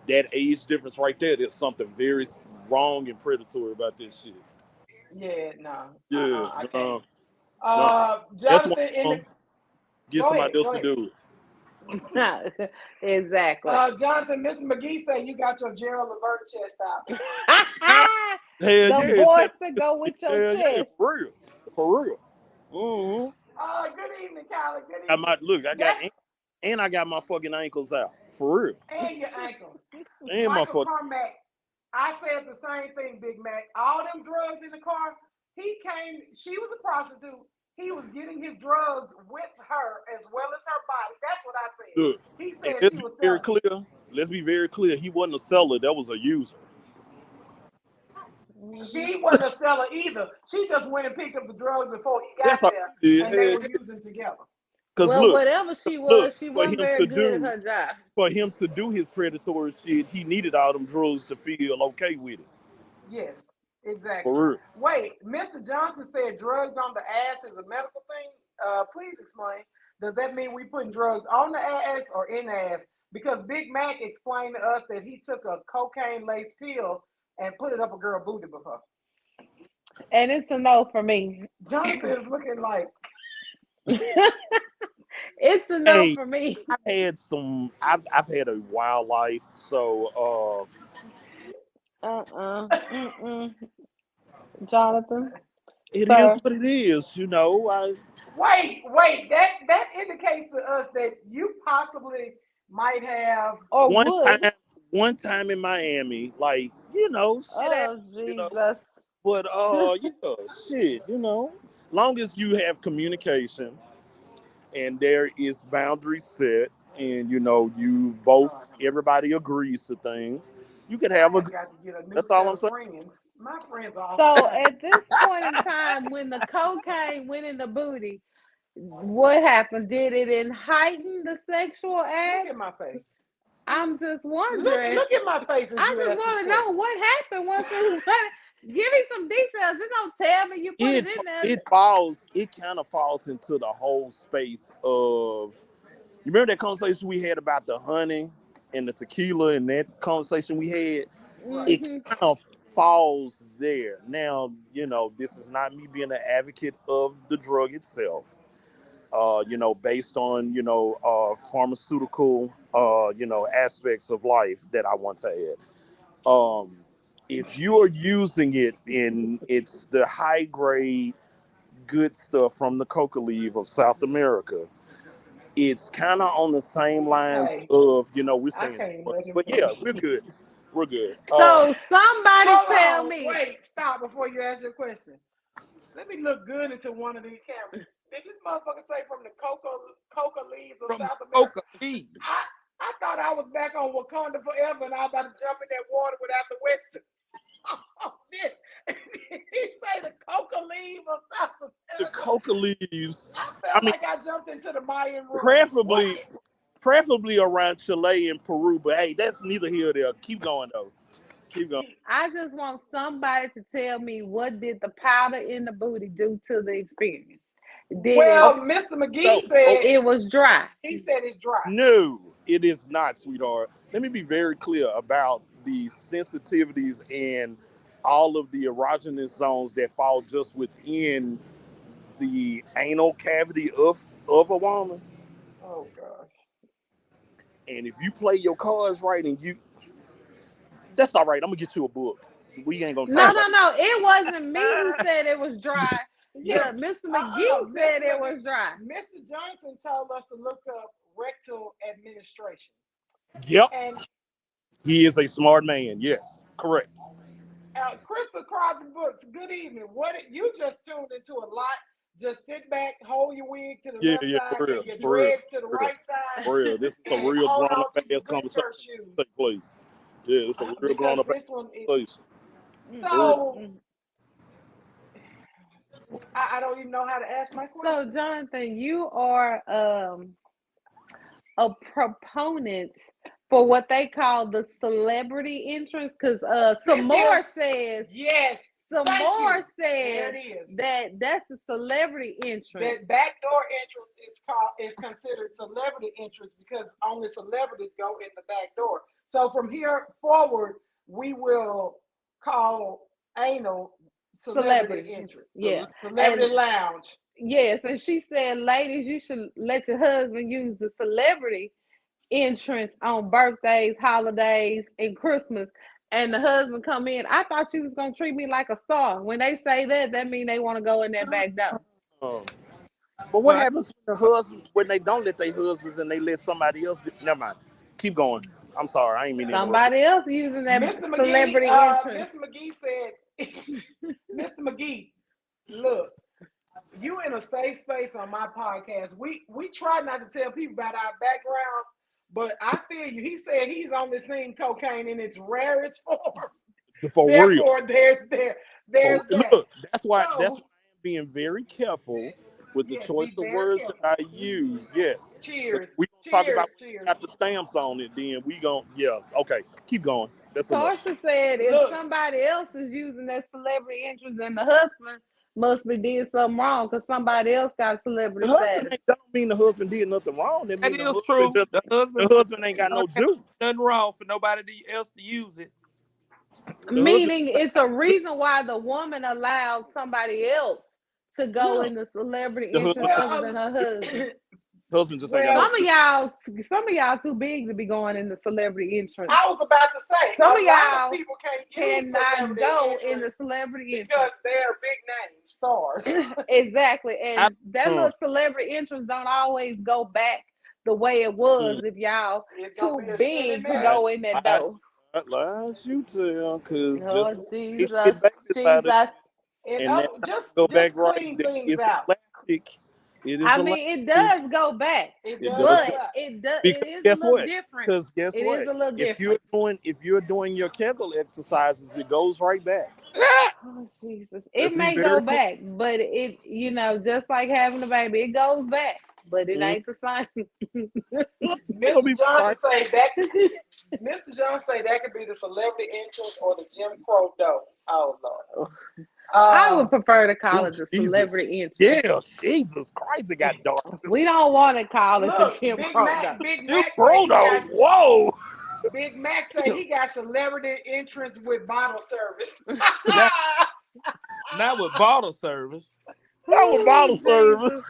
That age difference right there, there's something very wrong and predatory about this shit. Yeah, no. Yeah. I can't. No. That's Jonathan, one. Get go ahead. somebody else to do it. Exactly. Jonathan, Mr. McGee said you got your Gerald Levert chest out. Hell The yeah. voice to go with your Hell yeah. chest. For real. For real. Mm-hmm. Good evening, Kylie. Good evening. I got my fucking ankles out. For real. And your ankles. And my Michael fucking Carmack, I said the same thing, Big Mac. All them drugs in the car, she was a prostitute. He was getting his drugs with her as well as her body. That's what I said. Look, He said let's she was be very selling. clear. Let's be very clear. He wasn't a seller. That was a user. She wasn't a seller either. She just went and picked up the drugs before he got there, and they were using together. Well, look, whatever she was, she wasn't very good at her job. For him to do his predatory shit, he needed all them drugs to feel okay with it. Yes, exactly. For real. Wait, Mr. Johnson said drugs on the ass is a medical thing. Please explain. Does that mean we putting drugs on the ass or in the ass? Because Big Mac explained to us that he took a cocaine-laced pill and put it up a girl's booty before. And it's a no for me. Jonathan is looking like... It's a no for me. I've had a wild life, so Jonathan. It is what it is, you know. Wait, that indicates to us that you possibly might have one time in Miami, like, you know, shit. Oh, Jesus. You know? But shit, you know. Long as you have communication and there is boundaries set and you both, everybody agrees to things, you could have a good. Got to get a new That's set all I'm of saying. friends. My friends are. So at this point in time, when the cocaine went in the booty, what happened? Did it heighten the sexual Look act? at my face. I'm just wondering. Look at my face as I you just ask want to this know question. what happened once it. Give me some details. Just don't tell me you put it in there. It kind of falls into the whole space of, you remember that conversation we had about the honey and the tequila, and that conversation we had? Right. It kind of falls there. Now, this is not me being an advocate of the drug itself. Based on, pharmaceutical, aspects of life that I once had. If you are using it in, it's the high grade good stuff from the coca leaf of South America, it's kind of on the same lines Hey, of, we're I saying too can't much, let him but yeah, finish. we're good. We're good. So somebody Hold tell on, me. wait, stop before you ask your question. Let me look good into one of these cameras. Did this motherfucker say from the coca leaves of From South the America? coca leaves. I thought I was back on Wakanda forever and I was about to jump in that water without the wetsuit. He say the coca leaf of South America. The coca leaves. I felt like I jumped into the Mayan room. Preferably around Chile and Peru, but hey, that's neither here nor there. Keep going though. Keep going. I just want somebody to tell me, what did the powder in the booty do to the experience? Mr. McGee said it was dry. He said it's dry. No, it is not, sweetheart. Let me be very clear about the sensitivities and all of the erogenous zones that fall just within the anal cavity of a woman. Oh gosh. And if you play your cards right, that's all right. I'm gonna get you a book. We ain't gonna talk about No. It wasn't me who said it was dry. Yeah, Mr. McGee said it was dry. Mr. Johnson told us to look up rectal administration. Yep. And he is a smart man. Yes, correct. Crystal Crosby Books, good evening. What you just tuned into a lot. Just sit back, hold your wig to the left side, and your dreads to the right side. For real, this is a real grown-up ass conversation take place. Yeah, it's a real grown-up ass conversation. So I don't even know how to ask my question. So, Jonathan, you are a proponent for what they call the celebrity entrance, because some more says yes. Some more says that's a celebrity entrance. That backdoor entrance is considered celebrity entrance because only celebrities go in the back door. So from here forward, we will call anal celebrity entrance. Yeah, celebrity lounge. Yes, and she said, ladies, you should let your husband use the celebrity entrance on birthdays, holidays, and Christmas. And the husband come in. I thought you was gonna treat me like a star. When they say that means they want to go in that back door. But what happens when they don't let their husbands and they let somebody else do? Never mind. Keep going. I'm sorry, I ain't mean to interrupt. Somebody else using that celebrity entrance. Mr. McGee said, Mr. McGee, look, you in a safe space on my podcast. We try not to tell people about our backgrounds, but I feel you. He said he's only seen cocaine in its rarest form. Therefore, there's that. Look, that's why I'm being very careful with the choice of words that I use. Yes. Cheers. We gonna talk about got the stamps on it, then we gonna okay. Keep going. That's Tarsha said if somebody else is using that celebrity entrance, then the husband must be did something wrong because somebody else got celebrity status. That don't mean the husband did nothing wrong. That is true. The husband ain't got no juice. Nothing wrong for nobody else to use it. Meaning it's a reason why the woman allowed somebody else to go in the celebrity entrance other than her husband. Some of y'all too big to be going in the celebrity entrance. I was about to say some of y'all people cannot go in the celebrity entrance because they're big name stars. Exactly, and that little celebrity entrance don't always go back the way it was if y'all too big to go in that door. Lies you tell, because Jesus. And just go back right. It's plastic. It is I a mean, lot. it does go back, It It does. does. but Yeah. it does. Because It is a guess little what? different. Because guess It what? is a little If you're different. doing your Kegel exercises, it goes right back. Oh Jesus! Let's It be may go very clear. back, but it, just like having a baby, it goes back, but it Mhm. ain't the same. They gonna be Mr. Johnson right. say that. Mr. Johnson say that could be the celebrity entrance or the Jim Crow dough. Oh Lord. I would prefer to call Oh, it the Jesus. celebrity entrance. Yeah, Jesus Christ, it got dark. We don't want to call it the Look, Jim Big Crow Mac. though. Big You Mac say bro, he though. got. Whoa. Big Mac say he got celebrity entrance with bottle service. Not with bottle service. That was bottle service. Jesus.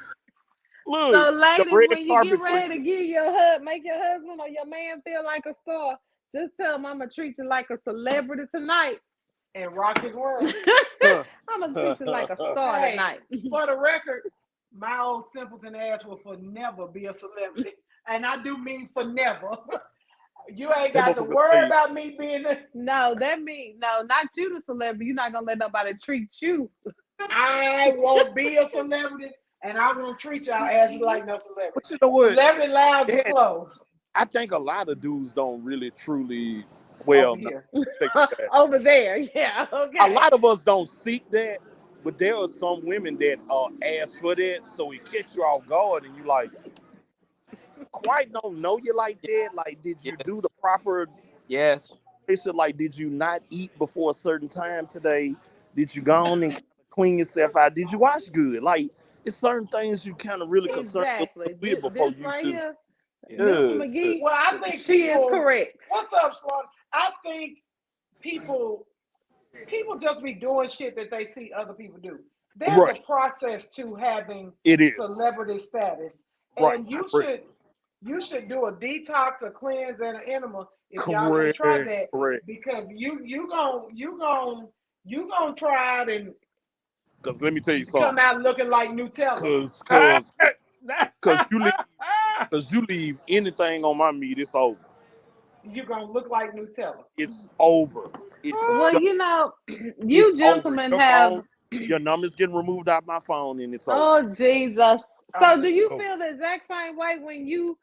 Look, So, the ladies, red when you carpet get ready to give make your husband or your man feel like a star, just tell him I'm gonna treat you like a celebrity tonight. And rock his world. Huh. I'm gonna treat you like a star Hey, tonight. for the record, my old simpleton ass will for never be a celebrity. And I do mean for never. You ain't got to motherfucker worry say- about me being No, that means no, not you, the celebrity. You're not gonna let nobody treat you. I won't be a celebrity and I won't treat y'all asses like no celebrity. But you know what? Celebrity lounge is Yeah. closed. I think a lot of dudes don't really truly, well, Over here. take it back. Over there, yeah, okay. A lot of us don't seek that, but there are some women that ask for that, so it catch you off guard, and you like, quite don't know you like that. Like, did you do Yes. the proper? Yes. Like, did you not eat before a certain time today? Did you go on and clean yourself out? Did you wash good? Like, it's certain things you kind of really concern yourself Exactly. with before This you right just. here, Yeah. Mr. McGee, Well, I think she people, is correct. What's up, Sloan? I think people just be doing shit that they see other people do. There's Right. a process to having It is. celebrity status. Right. And you Correct. should do a detox, a cleanse, and an enema if y'all gonna try that. Correct. Because you gonna try it and Because let me tell you come something. out looking like Nutella. Because you leave anything on my meat, it's over. You're gonna look like Nutella. It's over. It's Well, done. you It's gentlemen over. have. Your number's getting removed out my phone, and it's over. Oh Jesus! So, do you over. feel the exact same way when you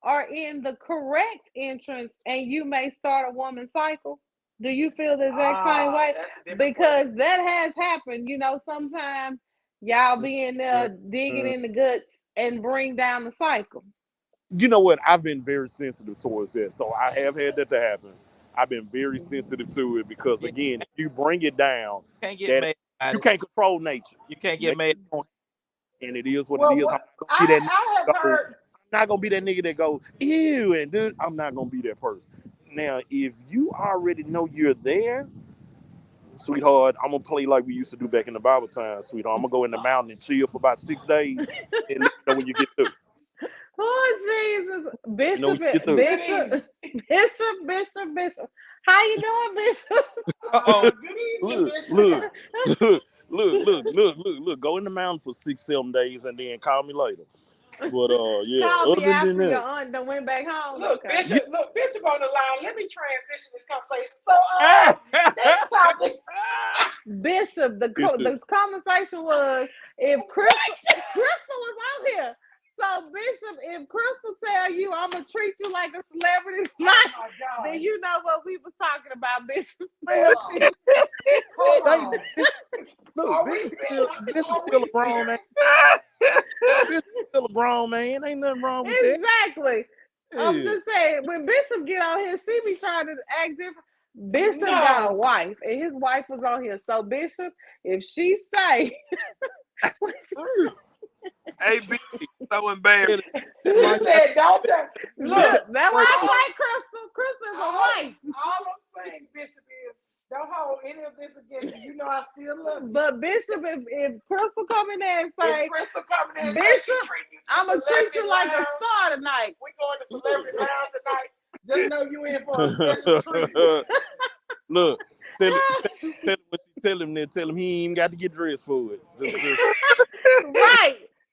are in the correct entrance and you may start a woman's cycle? Do you feel the exact same way? That's a different Because question. that has happened. Sometimes y'all be in there digging in the guts and bring down the cycle. You know what? I've been very sensitive towards that, so I have had that to happen. I've been very sensitive to it because, again, if you bring it down, Can't get mad. you can't control nature. You can't get mad. And it is what Well, it is. I have heard. I'm not gonna be that nigga that go, ew, and dude, I'm not gonna be that person. Now, if you already know you're there, sweetheart, I'm gonna play like we used to do back in the Bible times, sweetheart. I'm gonna go in the mountain and chill for about 6 days, and let me know when you get through. Oh Jesus, Bishop, Bishop. Bishop. How you doing, Bishop? Good evening, Bishop. Look. Go in the mountain for 6-7 days and then call me later. But yeah. Call me Other after than that, your aunt done went back home. Look, Okay. Bishop on the line. Let me transition this conversation. So, next topic. Bishop, the conversation was if Crystal was out here. So Bishop, if Crystal tell you I'm gonna treat you like a celebrity tonight, then you know what we was talking about, Bishop. look, Bishop's still a grown man. Bishop's still a grown man. Ain't nothing wrong with that. Exactly. I'm just saying, when Bishop get on here, she be trying to act different. Bishop got a wife, and his wife was on here. So Bishop, if she say, Hey, B, so embarrassed. She said, "Don't touch." look, that's why I like Crystal. Crystal's a wife. All I'm saying, Bishop, is don't hold any of this against you. You know I still love you. But Bishop, if Crystal come in there and say, If Crystal coming in and say Bishop, she treat you to I'm gonna treat celebrity you like a lounge, star tonight. we going to celebrity lounge tonight. Just know you in for a special treat. Look, tell him he ain't even got to get dressed for it. Just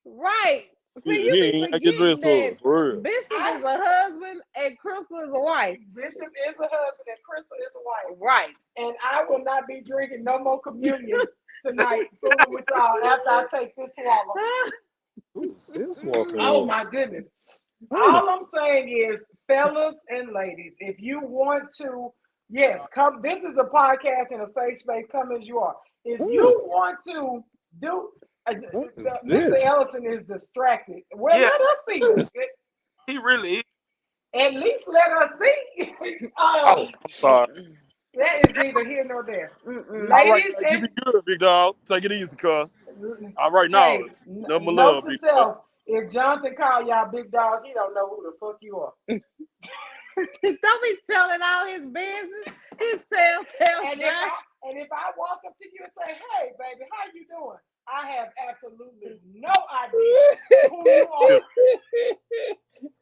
Right. See, he you be ain't got to get dressed for forgetting it. For real. that Bishop is a husband and Crystal is a wife. Bishop is a husband and Crystal is a wife. Right. And I will not be drinking no more communion tonight fooling with y'all after I take this swallow. Who's this walking Oh up? my goodness. Wait. All I'm saying is, fellas and ladies, if you want to, yes, come. This is a podcast in a safe space. Come as you are. If you want to do, What is Mr. this? Ellison is distracted. Well, Yeah. let us see. He really is. At least let us see. Oh, I'm sorry. That is neither here nor there. All right, Ladies you and be good, big dog. Take it easy, cuz. All right, now, hey, number note love, to big self: dog. if Jonathan call y'all big dog, he don't know who the fuck you are. Don't be telling all his business. His telltale And if I walk up to you and say, "Hey, baby, how you doing?" I have absolutely no idea who you are.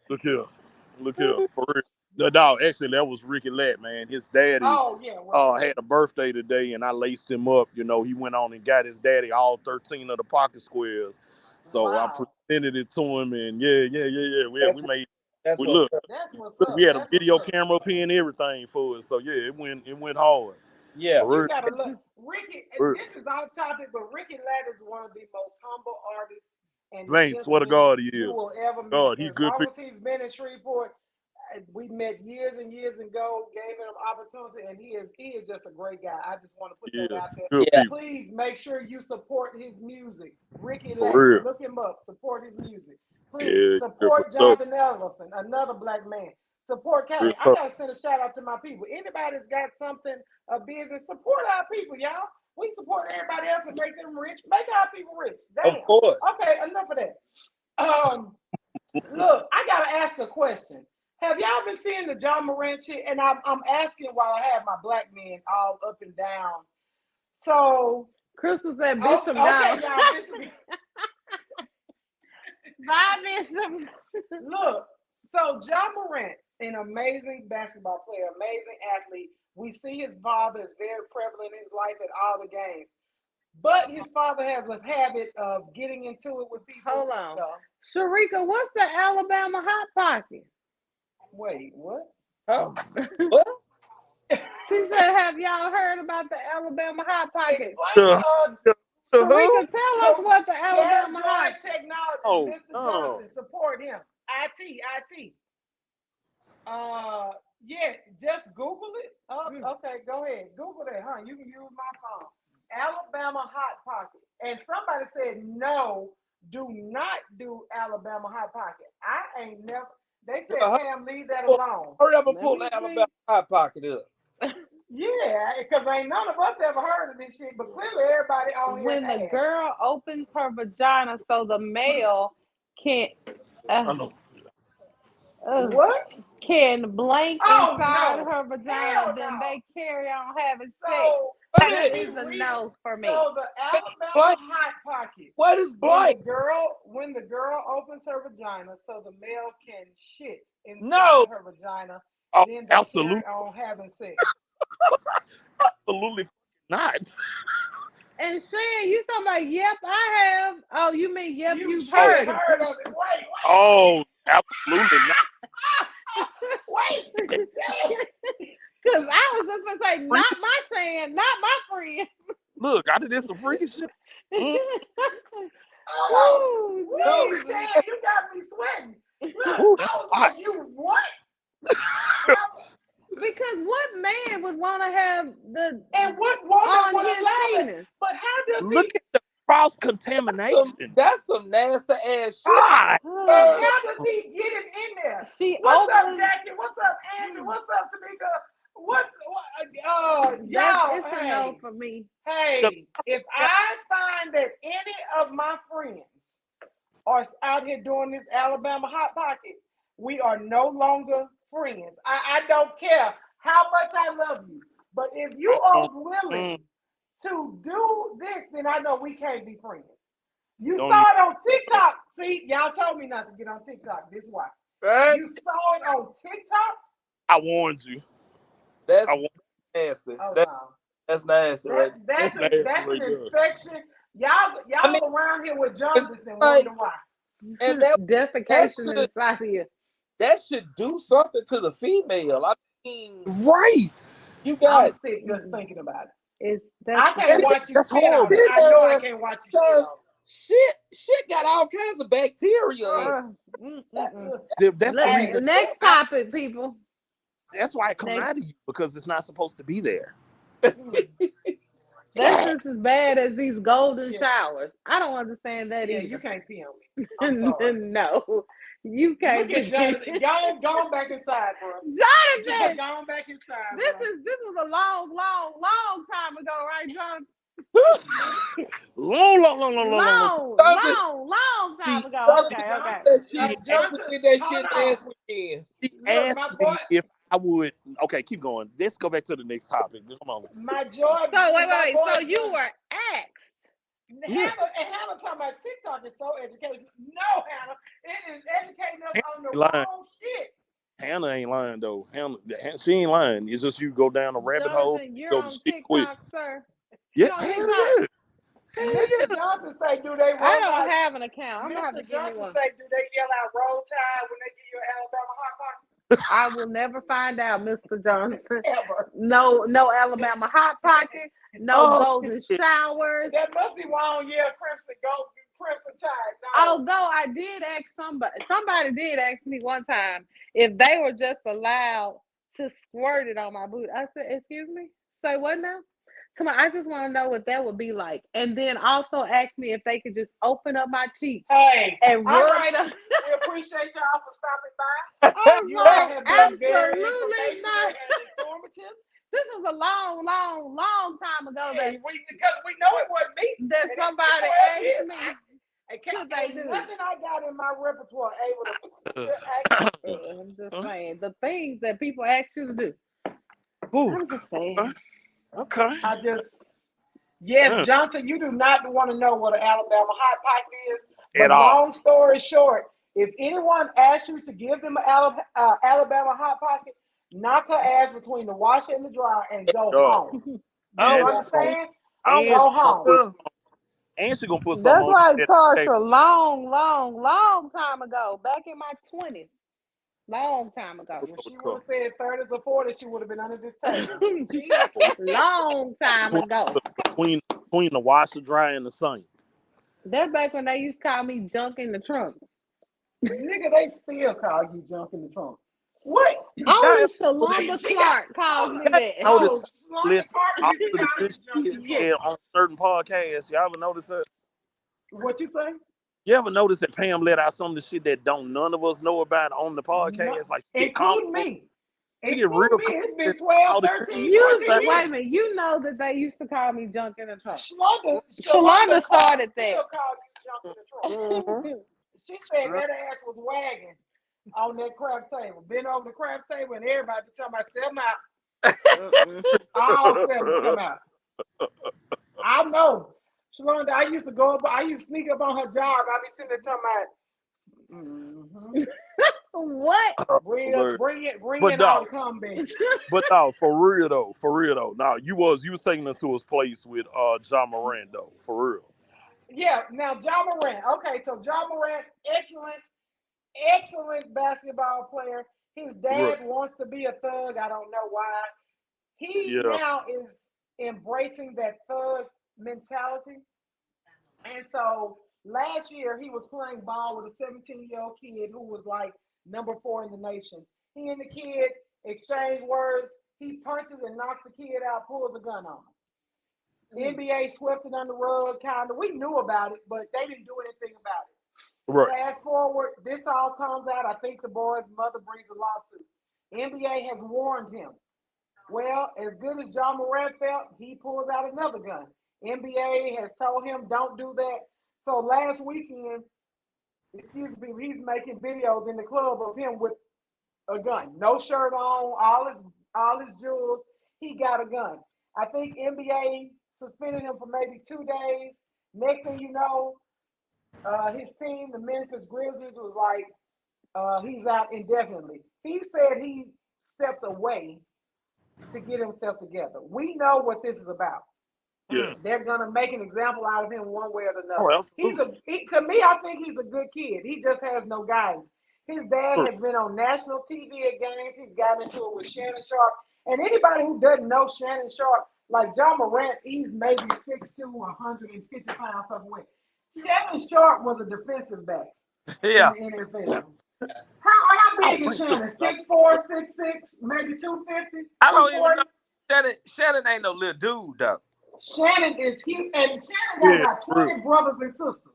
Look here, for real. The dog, actually, that was Ricky Latt, man. His daddy Oh yeah, well, had a birthday today, and I laced him up. You know, he went on and got his daddy all 13 of the pocket squares. So I wow. presented it to him, and yeah. We made. That's We what's look. up. That's what's Look, up. we had a That's video what's up. camera up here and everything for us. So yeah, it went hard. Yeah. For You real. gotta look, Ricky. For real. This is off topic, but Ricky Latt is one of the most humble artists and Man, swear to gentlemen God, he you is. will ever meet. God, he As good long people. as he's been in Shreveport, we met years and years ago, gave him opportunity, and he is just a great guy. I just want to put that out Yes, there. good Yeah. people. Please make sure you support his music. Ricky For Latt, real. look him up. Support his music. Please Yeah, support for sure. Jonathan Ellison, another black man. Support Kane. Real I talk. gotta send a shout out to my people. Anybody's got something, a business, support our people, y'all. We support everybody else and make them rich. Make our people rich. Damn. Of course. Okay, enough of that. Look, I gotta ask a question. Have y'all been seeing the John Morant shit? And I'm asking while I have my black men all up and down. So Crystal said Bishop okay, down. y'all, Bishop. Bye, Bishop. Look, so John Morant, an amazing basketball player, amazing athlete. We see his father is very prevalent in his life at all the games. But his father has a habit of getting into it with people. Hold on. Sharika, what's the Alabama Hot Pocket? Wait, what? Oh. What? She said, have y'all heard about the Alabama Hot Pocket? Explain to us. Sharika, tell us what the Alabama Hot Joint Technology, Oh, Mr. Johnson, support him. IT. Yeah, just Google it. Okay, go ahead. Google that, huh? You can use my phone. Alabama Hot Pocket. And somebody said, no, do not do Alabama Hot Pocket. I ain't never. They said, Pam, leave that alone. Hurry up and pull the Alabama Hot Pocket up. Yeah, because ain't none of us ever heard of this shit, but clearly everybody on here. When the girl opens her vagina so the male can't what? Can blank Oh, inside no. her vagina, Hell then no. they carry on having sex. So That is a no for me. So the Alabama Hot Pocket. What is blank? When the girl opens her vagina so the male can shit No. inside her vagina, Oh, then they absolutely. carry on having sex. Absolutely not. And Shan, you talking about, yep, I have. Oh, you mean, yep, you've should heard. have heard of it. Wait. Oh, absolutely not. Wait. Because I was just going to say, not my Shan, not my friend. Look, I did some freaky shit. Oh, Ooh, Shan, you got me sweating. Look, Ooh, that's I was hot. like, you what? because what man would want to have the And what woman on would his allow it? penis? But how does Look at the cross contamination. That's some nasty ass shit. God. how does he get it in there? She What's up, opens- Jackie? What's up, Andrew? What's up, Tamika? Y'all, It's a hey, no for me. hey, if I find that any of my friends are out here doing this Alabama Hot Pocket, we are no longer friends. I don't care how much I love you, but if you are willing to do this, then I know we can't be friends. You saw it on TikTok. See, y'all told me not to get on TikTok. This is why. Right? You saw it on TikTok? I warned you. That's I warned nasty. Oh, no. That's nasty, right? That's nasty an right there. infection. Y'all around here with Johnson like- wonder why. And that Defecation should- inside here. that should do something to the female. I mean, Right. you I'm guys. sick just thinking about it. It's I can't watch you that's spit on horrible. it. I know I can't watch you spit on it. Shit got all kinds of bacteria in it. That's the reason. Next topic, people. That's why it comes Next. out of you because it's not supposed to be there. That's just as bad as these golden showers. I don't understand that either. You can't pee on me. I'm sorry. No, you can't. Look at Jonathan. Y'all gone back inside, bro. Jonathan, gone back inside. this was a long time ago, right, Jonathan? Long Time ago. Okay. Jonathan did that shit last weekend. She asked me if I would. Okay, keep going. Let's go back to the next topic. Come on. My joy. So wait. So you were asked. Hannah talking about TikTok is so educational. No, Hannah, it is educating us on the wrong shit. Hannah ain't lying though. Hannah, she ain't lying. It's just you go down a rabbit hole. You're go on to shit TikTok, quick. sir. Yeah, Mr. Johnson say, do they roll I don't have an account. I'm gonna have to Mr. give you Johnson one. say, do they yell out roll tide when they give you an Alabama hot pocket? I will never find out, Mr. Johnson. Ever. No Alabama hot pocket. No golden showers. That must be why I don't yell crimson tide. No. Although I did ask somebody did ask me one time if they were just allowed to squirt it on my boot. I said, excuse me? Say what now? I just want to know what that would be like. And then also ask me if they could just open up my cheeks and rub it up. We appreciate y'all for stopping by. I was You like, all have been very absolutely informational not. and informative. This was a long time ago Because we know it wasn't me. that And somebody it's asked me. Nothing they do? I got in my repertoire able to I'm just saying the things that people ask you to do. Ooh. I'm just saying. Okay. Yes, Johnson, you do not want to know what an Alabama hot pocket is. But At all. long story short, if anyone asks you to give them an Alabama hot pocket, knock her ass between the washer and the dryer and go home. You understand? Go home. And she's gonna put something That's on why that Tarsha, long time ago, back in my 20s. Long time ago. If she would have said 30s or 40s, she would have been under this table. Long time ago. between the washer, dryer, and the sink. That's back when they used to call me junk in the trunk. Nigga, they still call you junk in the trunk. What? Only Shalonda Clark calls me that. On certain podcasts. Y'all ever notice that? What you say? You ever notice that Pam let out some of the shit that none of us know about on the podcast? Like, including me. It's real. It's been 12, 13, 14 Wait years. a minute. You know that they used to call me junk in the trunk. Shalonda started that. Still call you junk in the trunk. She said that ass was wagging on that craps table. Been over the craps table and everybody be talking about 7 out. All 7 come out. I know. Shalonda, I used to sneak up on her job. I be sitting there talking about what? Bring it all come, bitch. But no, for real though. Now you was taking us to his place with John Morant though, for real. Yeah, now John Morant. Okay, so John Morant, excellent basketball player. His dad wants to be a thug. I don't know why. He now is embracing that thug mentality. And so last year he was playing ball with a 17-year-old kid who was like number 4 in the nation. He and the kid exchange words. He punches and knocks the kid out, pulls a gun on him. The NBA swept it under the rug, kind of. We knew about it, but they didn't do anything about it. Right. Fast forward, this all comes out. I think the boy's mother brings a lawsuit. NBA has warned him. Well, as good as John Morant felt, he pulls out another gun. NBA has told him, don't do that. So last weekend, he's making videos in the club of him with a gun. No shirt on, all his jewels. He got a gun. I think NBA suspended him for maybe 2 days. Next thing you know, his team, the Memphis Grizzlies, was like, he's out indefinitely. He said he stepped away to get himself together. We know what this is about. Yeah. They're going to make an example out of him one way or another. Oh, To me, I think he's a good kid. He just has no guidance. His dad has been on national TV at games. He's gotten into it with Shannon Sharp. And anybody who doesn't know Shannon Sharp, like John Morant, he's maybe 6'2", 150 pounds something. Shannon Sharp was a defensive back Yeah. in the NFL. How big is Shannon? 6'4", 6'6", maybe 250? I don't even know. Shannon ain't no little dude though. Shannon is huge, and Shannon got about 20 brothers and sisters.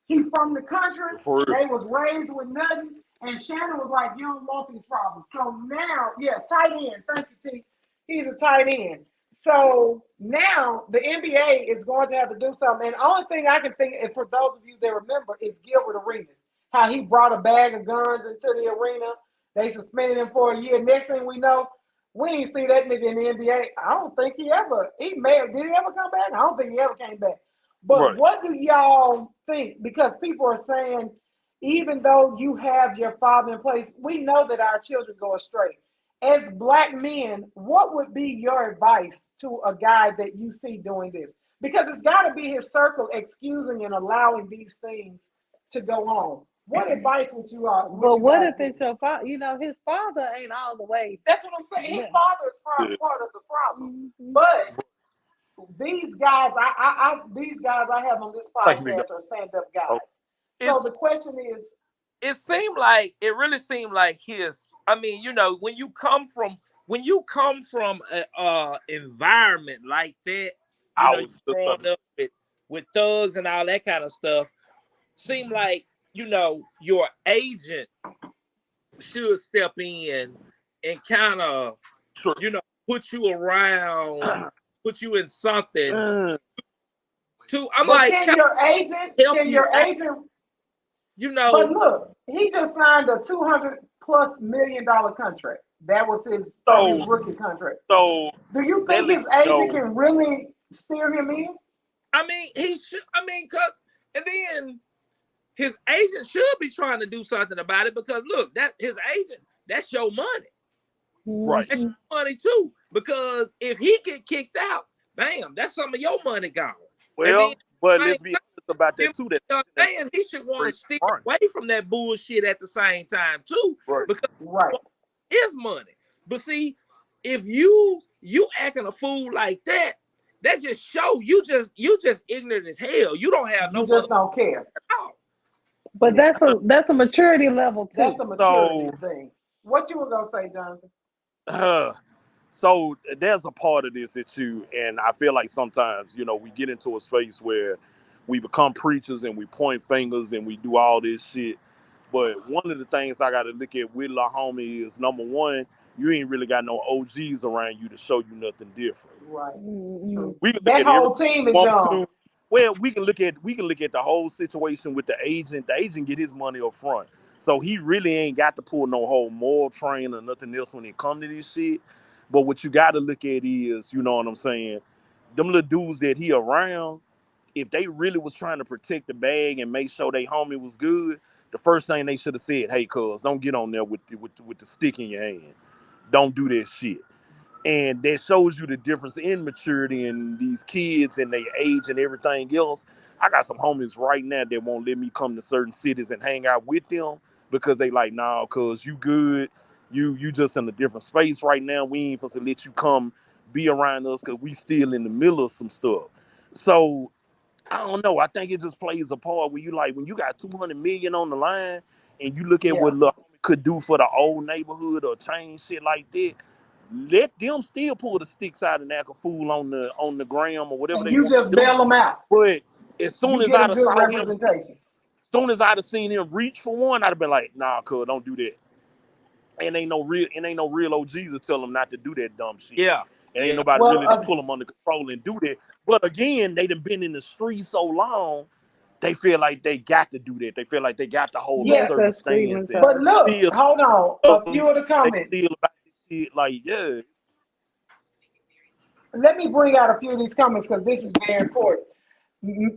He from the country. They was raised with nothing, and Shannon was like, "You don't want these problems." So now, tight end. Thank you, T. He's a tight end. So now the NBA is going to have to do something. And the only thing I can think, and for those of you that remember, is Gilbert Arenas. How he brought a bag of guns into the arena. They suspended him for a year. Next thing we know, we ain't see that nigga in the NBA. I don't think did he ever come back? I don't think he ever came back. But what do y'all think? Because people are saying, even though you have your father in place, we know that our children go astray. As Black men, what would be your advice to a guy that you see doing this? Because it's got to be his circle excusing and allowing these things to go on. What advice would you offer? But what if it's your father? You know, his father ain't all the way. That's what I'm saying. His father is probably part of the problem. But these guys, these guys I have on this podcast are stand-up guys. So the question is, it really seemed like when you come from a environment like that, you growing up with thugs and all that kind of stuff, seemed like your agent should step in and kind of put you around, put you in something. Can your agent? But look, he just signed a $200+ million contract. That was his rookie contract. So do you think his agent can really steer him in? I mean, he should. I mean, and then his agent should be trying to do something about it, because look, his agent, that's your money. Right. That's your money too. Because if he get kicked out, bam, that's some of your money gone. Well, but let's be honest about that too. He should want to stick away from that bullshit at the same time too. Right. Because his money. But see, if you acting a fool like that, that just show you just ignorant as hell. You don't have no. You just don't care. But that's a maturity level too. That's a maturity thing. What you were gonna say, Jonathan? So there's a part of this issue, and I feel like sometimes, we get into a space where we become preachers and we point fingers and we do all this shit. But one of the things I got to look at with La Homie is, number one, you ain't really got no OGs around you to show you nothing different. Right. We can that whole team is young. Well, we can look at the whole situation with the agent. The agent get his money up front, so he really ain't got to pull no whole moral train or nothing else when it come to this shit. But what you got to look at is, you know what I'm saying, them little dudes that he around, if they really was trying to protect the bag and make sure they homie was good, the first thing they should have said, "Hey, cuz, don't get on there with the stick in your hand. Don't do that shit." And that shows you the difference in maturity in these kids and their age and everything else. I got some homies right now that won't let me come to certain cities and hang out with them because they like, nah, cuz you good. You just in a different space right now. We ain't supposed to let you come be around us because we still in the middle of some stuff. So I don't know. I think it just plays a part when you got 200 million on the line and you look at what Lil Homie could do for the old neighborhood or change shit like that. Let them still pull the sticks out and act a fool on the gram or whatever they want. You just bail them out. But as soon as I'd have seen him reach for one, I'd have been like, nah, cuz, don't do that. And ain't no real OGs to tell them not to do that dumb shit. Yeah. And ain't nobody really to pull them under control and do that. But again, they done been in the street so long, they feel like they got to do that. They feel like they got to hold a certain stance. But look, hold on. A few of the comments. Let me bring out a few of these comments because this is very important.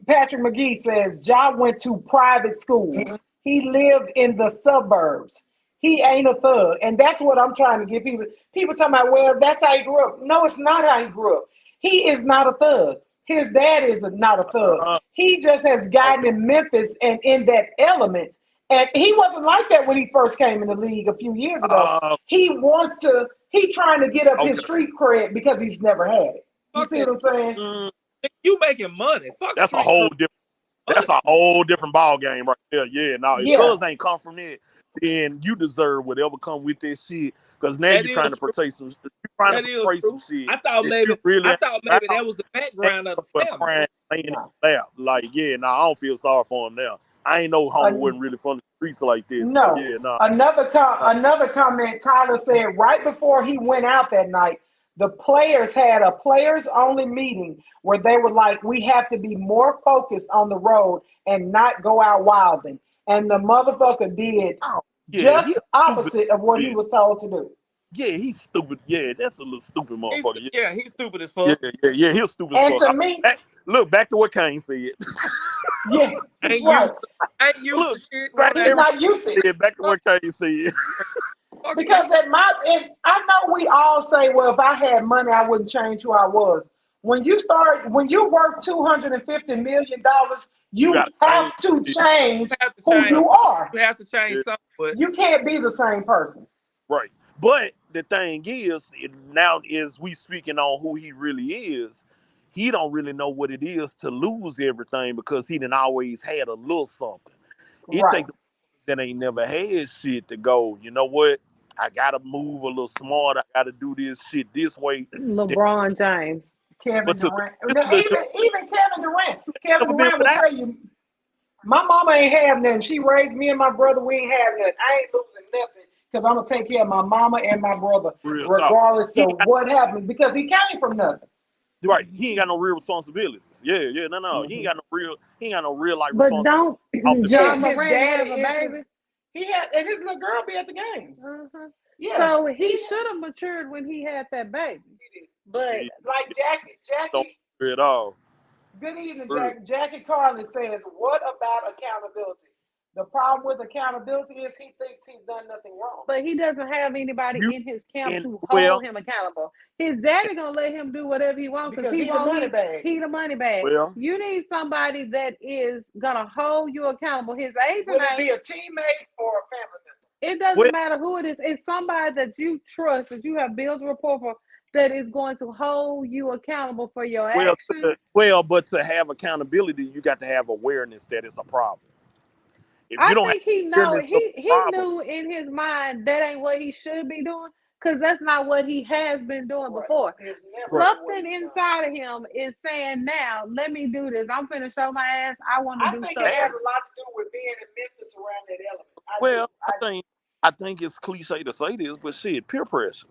Patrick McGee says, Ja went to private schools. He lived in the suburbs. He ain't a thug. And that's what I'm trying to get people. People talking about, well, that's how he grew up. No, it's not how he grew up. He is not a thug. His dad is not a thug. He just has gotten in Memphis and in that element. And he wasn't like that when he first came in the league a few years ago. He's trying to get up his street cred because he's never had it. You see what I'm saying? You making money. That's a whole different. That's a whole different ball game right there. Yeah, now if Yeah. cuz ain't come from it, then you deserve whatever come with this shit. Because now That you're is trying to true. portray some. You're trying That to is portray some true. shit. I thought that maybe you really ain't that was the background of the but family. crying, laying in No. the lap. Like, yeah, nah, I don't feel sorry for him now. I ain't know homie wasn't really from the streets like this. So No. yeah, nah. Another comment Tyler said right before he went out that night, the players had a players only meeting where they were like, we have to be more focused on the road and not go out wilding. And the motherfucker did Oh, yeah, just he's opposite of what he stupid. was told to do. Yeah, he's stupid. Yeah, that's a little stupid motherfucker. He's stupid as Yeah, fuck. yeah, he's stupid And as to fuck. me, Look, back to what Kane said. yeah, Ain't right. used Look, to shit. back He's not used to it. yeah, back to what Kane said. Because I know we all say, well, if I had money, I wouldn't change who I was. When you work $250 million, you have to change who you are. You have to change something. But You can't be the same person. Right. But the thing is, now is we speaking on who he really is, he don't really know what it is to lose everything because he done always had a little something. It Right. take the that ain't never had shit to go, you know what? I gotta move a little smarter. I gotta do this shit this way. LeBron James. Kevin But to Durant. lose Now, it, even Kevin Durant. Kevin never been Durant will without. tell you, my mama ain't have nothing. She raised me and my brother. We ain't have nothing. I ain't losing nothing because I'm gonna take care of my mama and my brother, Real talk. regardless of what happens, because he came from nothing. Right. He ain't got no real responsibilities. Yeah, no. He ain't got no real life But responsibilities. don't John His Morant daddy have a is baby? He had, and his little girl be at the games. Uh-huh. Yeah. So he should have matured when he had that baby. But Shit, Like don't Jackie, care at all. good evening, True. Jackie Carlin says, what about accountability? The problem with accountability is he thinks he's done nothing wrong. But he doesn't have anybody You- in his camp and, to well- hold him accountable. His daddy gonna let him do whatever he wants Because he he the money bag. He the money bag. Well- You need somebody that is gonna hold you accountable. His agent Would it ain't. be a teammate or a family member? It doesn't Well- matter who it is. It's somebody that you trust, that you have built a rapport for, that is going to hold you accountable for your actions. But to have accountability, you got to have awareness that it's a problem. If you I don't think have he know awareness of he the problem, knew in his mind that ain't what he should be doing, because that's not what he has been doing before. It's never what Something he's inside done. of him is saying, now let me do this. I'm finna show my ass. I want to I do think something. it has a lot to do with being in Memphis around that element. well, I think it's cliche to say this, but shit, peer pressure.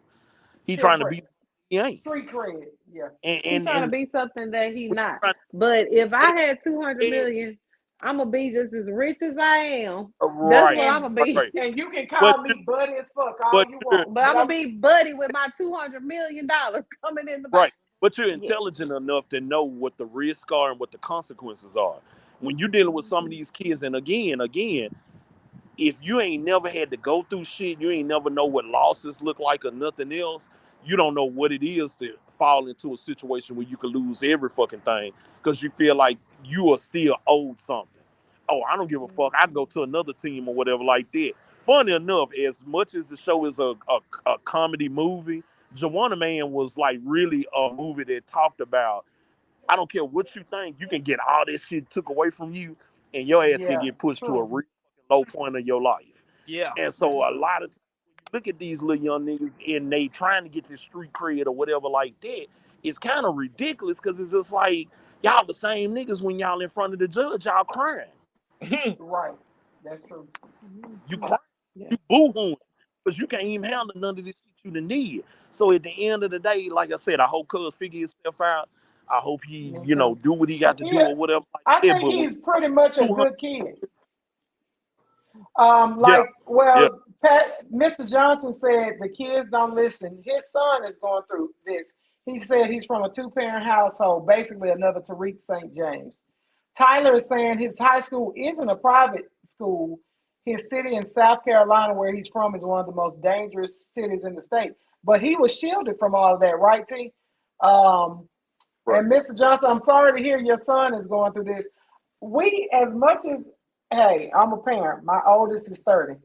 He Peer trying to pressure. be, he ain't. Street cred, yeah. He's trying to be something that he not. trying- But if I had 200 million, I'm gonna be just as rich as I am. That's Right. what I'm gonna be. Right. And you can call But- me buddy as fuck all but you you're- want. But I'm gonna be buddy with my $200 million coming in the bank. Right. But you're intelligent enough to know what the risks are and what the consequences are. When you're dealing with some of these kids, and again, if you ain't never had to go through shit, you ain't never know what losses look like or nothing else, you don't know what it is to fall into a situation where you could lose every fucking thing because you feel like you are still owed something. Oh, I don't give a fuck. I go to another team or whatever like that. Funny enough, as much as the show is a comedy movie, Joanna Man was like really a movie that talked about, I don't care what you think, you can get all this shit took away from you and your ass can get pushed to a real low point of your life. Yeah. And so a lot of times, look at these little young niggas and they trying to get this street cred or whatever like that. It's kind of ridiculous because it's just like y'all the same niggas when y'all in front of the judge, y'all crying. Right. That's true. You crying, Yeah. you boo-hooing because you can't even handle none of this shit you done did. So at the end of the day, like I said, I hope Cuz figure himself out. I hope he, do what he got to do or whatever. Like I that. think But he's pretty much a good kid. Mr. Johnson said the kids don't listen. His son is going through this. He said he's from a 2-parent household, basically another Tariq St. James. Tyler is saying his high school isn't a private school. His city in South Carolina, where he's from, is one of the most dangerous cities in the state. But he was shielded from all of that, right, T? Right. And Mr. Johnson, I'm sorry to hear your son is going through this. We, as much as, hey, I'm a parent. My oldest is 30.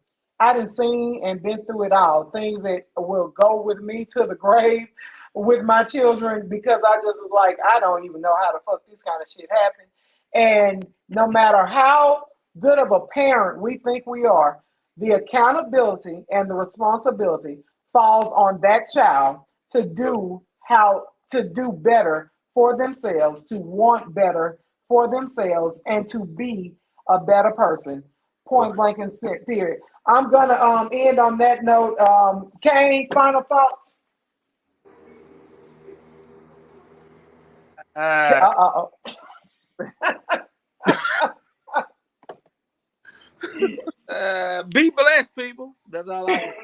I done seen and been through it all. Things that will go with me to the grave with my children because I just was like, I don't even know how the fuck this kind of shit happened. And no matter how good of a parent we think we are, the accountability and the responsibility falls on that child to do better for themselves, to want better for themselves, and to be a better person. Point blank and set. Period. I'm gonna end on that note. Kane, final thoughts. Uh, be blessed, people. That's all I can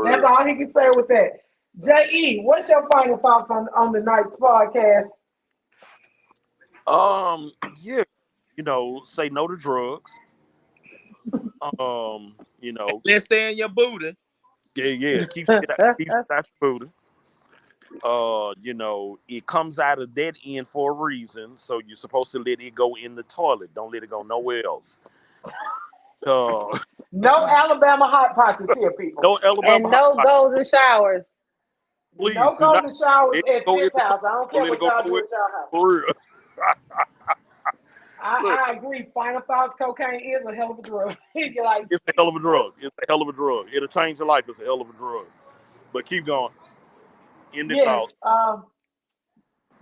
That's all he can say with that. J.E., what's your final thoughts on tonight's podcast? Yeah, say no to drugs. Let's stay in your booty. Yeah, keep it out your booty. It comes out of that end for a reason, so you're supposed to let it go in the toilet. Don't let it go nowhere else. No Alabama hot pockets here, people. No Alabama and no golden showers. Please, no golden showers at this house. I don't care let what it go y'all do nowhere. at y'all house. For real. I agree. Final thoughts, cocaine is a hell of a drug. You're like, It's a hell of a drug. It's a hell of a drug. It'll change your life. It's a hell of a drug. But keep going. End this yes. thought.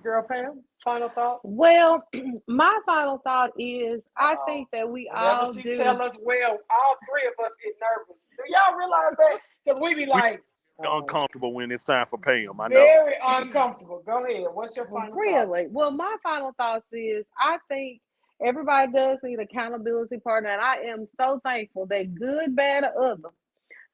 Girl Pam, final thought. Well, my final thought is I think that we Whenever all she do. tell us, well, all three of us get nervous. Do y'all realize that? Because we be like Uncomfortable when it's time for Pam. I know. very uncomfortable. Go ahead. What's your final thought? Really? Well, my final thoughts is I think everybody does need accountability partner, and I am so thankful that good, bad, or other,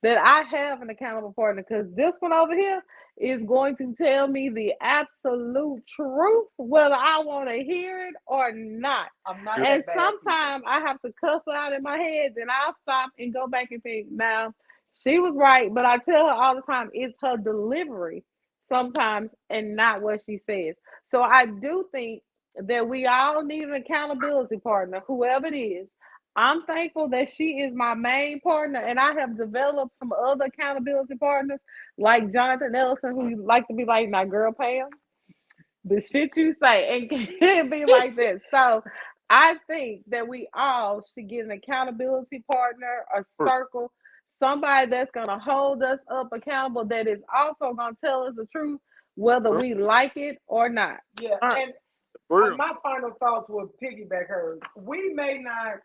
that I have an accountable partner, because this one over here is going to tell me the absolute truth, whether I want to hear it or not. I'm not And that bad. sometimes I have to cuss her out in my head, then I'll stop and go back and think, now, she was right, but I tell her all the time, it's her delivery sometimes and not what she says. So I do think that we all need an accountability partner, whoever it is. I'm thankful that she is my main partner, and I have developed some other accountability partners like Jonathan Ellison, who like to be like, now, girl, Pam, the shit you say and can't be like that. So I think that we all should get an accountability partner, a circle, somebody that's going to hold us up accountable, that is also going to tell us the truth, whether we like it or not. Yeah, and my final thoughts would piggyback hers. We may not.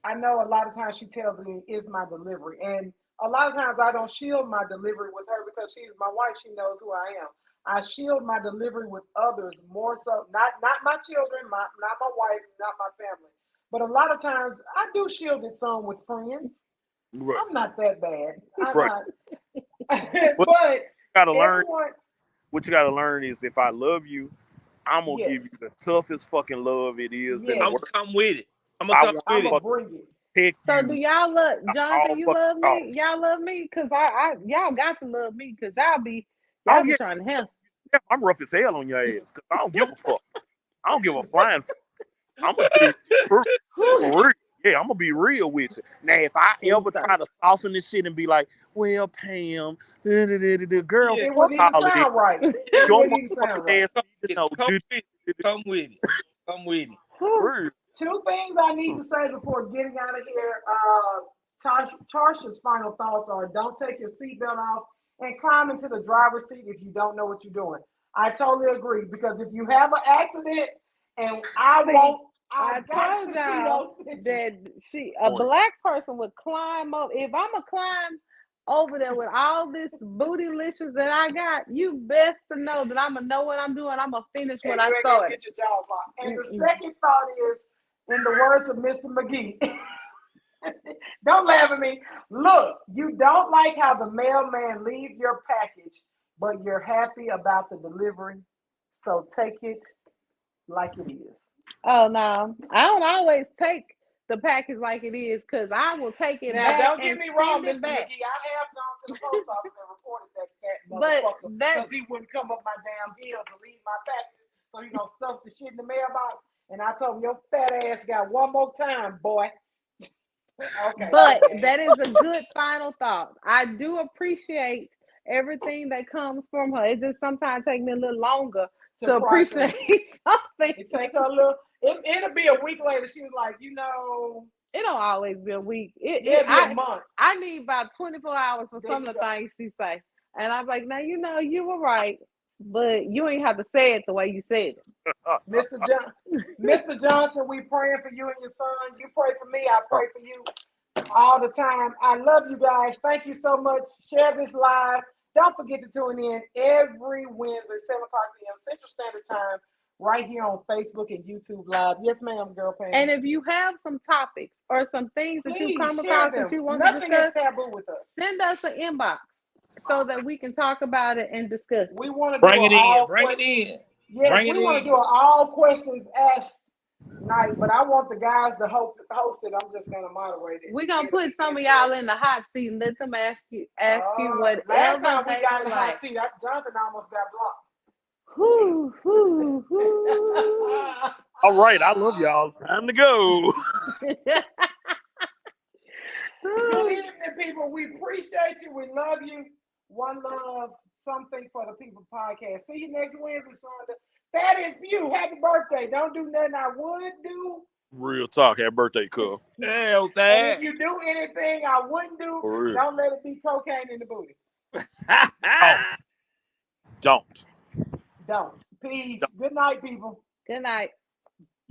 I know a lot of times she tells me it's my delivery, and a lot of times I don't shield my delivery with her because she's my wife. She knows who I am. I shield my delivery with others more so, not my children, not my wife, not my family. But a lot of times I do shield it some with friends. Right. I'm not that bad. I'm Right. not. But gotta learn. everyone, What you gotta learn is, if I love you, I'm gonna give you the toughest fucking love it is in the I'm world. gonna come with it. I'm gonna come with it. bring it. Pick So you. do y'all love Jonathan? You love me? off. Y'all love me? Cause I y'all got to love me, cause y'all be trying to help. Yeah, I'm rough as hell on your ass because I don't give a fuck. I don't give a flying fuck. I'm gonna tell you for real. Yeah, I'm gonna be real with you. Now, if I ever try to soften this shit and be like, well, Pam, girl, It fuck wouldn't even all of sound it. right. It Your wouldn't even sound motherfucking right. ass, Come with it. Come with it. Two things I need to say before getting out of here. Tarsha's final thoughts are: don't take your seatbelt off and climb into the driver's seat if you don't know what you're doing. I totally agree, because if you have an accident, and I got to told see y'all those pictures. that a black person would climb up. If I'm a climb over there with all this bootylicious that I got, you best to know that I'm gonna know what I'm doing. I'm gonna finish what I started. Get your jaws locked. And the second thought is, in the words of Mr. McGee, don't laugh at me. Look, you don't like how the mailman leaves your package, but you're happy about the delivery. So take it like it is. Oh no, I don't always take the package like it is, because I will take it back. Don't get me wrong, Mr. McGee. I have gone to the post office and reported that motherfucker, because he wouldn't come up my damn hill to leave my package. So he gonna stuff the shit in the mailbox. And I told him, your fat ass got one more time, boy. Okay. But that is a good final thought. I do appreciate everything that comes from her. It just sometimes takes me a little longer to appreciate something. It take her a little. It'll be a week later. She was like, It don't always be a week. it'll be a month. I need about 24 hours for There some you of the go. things she say. And I'm like, now, you were right, but you ain't have to say it the way you said it. Mr. Johnson, we praying for you and your son. You pray for me. I pray for you all the time. I love you guys. Thank you so much. Share this live. Don't forget to tune in every Wednesday, 7 o'clock p.m. Central Standard Time, right here on Facebook and YouTube Live. Yes, ma'am, girl Pam. And if you have some topics or some things that you Please come share across them. that you want Nothing to is discuss, taboo with us. send us an inbox so that we can talk about it and discuss it. We want to Bring do it an all in. Bring it questions. in. Yes, Bring we it want to in. do an all questions asked night, but I want the guys to host it. I'm just gonna moderate it. We're gonna put some of y'all in the hot seat and let them ask you whatever Last time we they got in the like. hot seat, Jonathan almost got blocked. Whoo. All right, I love y'all. Time to go. Good evening, people. We appreciate you. We love you. One love, something for the people podcast. See you next Wednesday, Shonda. That is you. Happy birthday. Don't do nothing I would do. Real talk. Happy birthday, cuz. Hell, And Dad. if you do anything I wouldn't do, For real. don't let it be cocaine in the booty. Don't. Don't. Peace. Good night, people. Good night.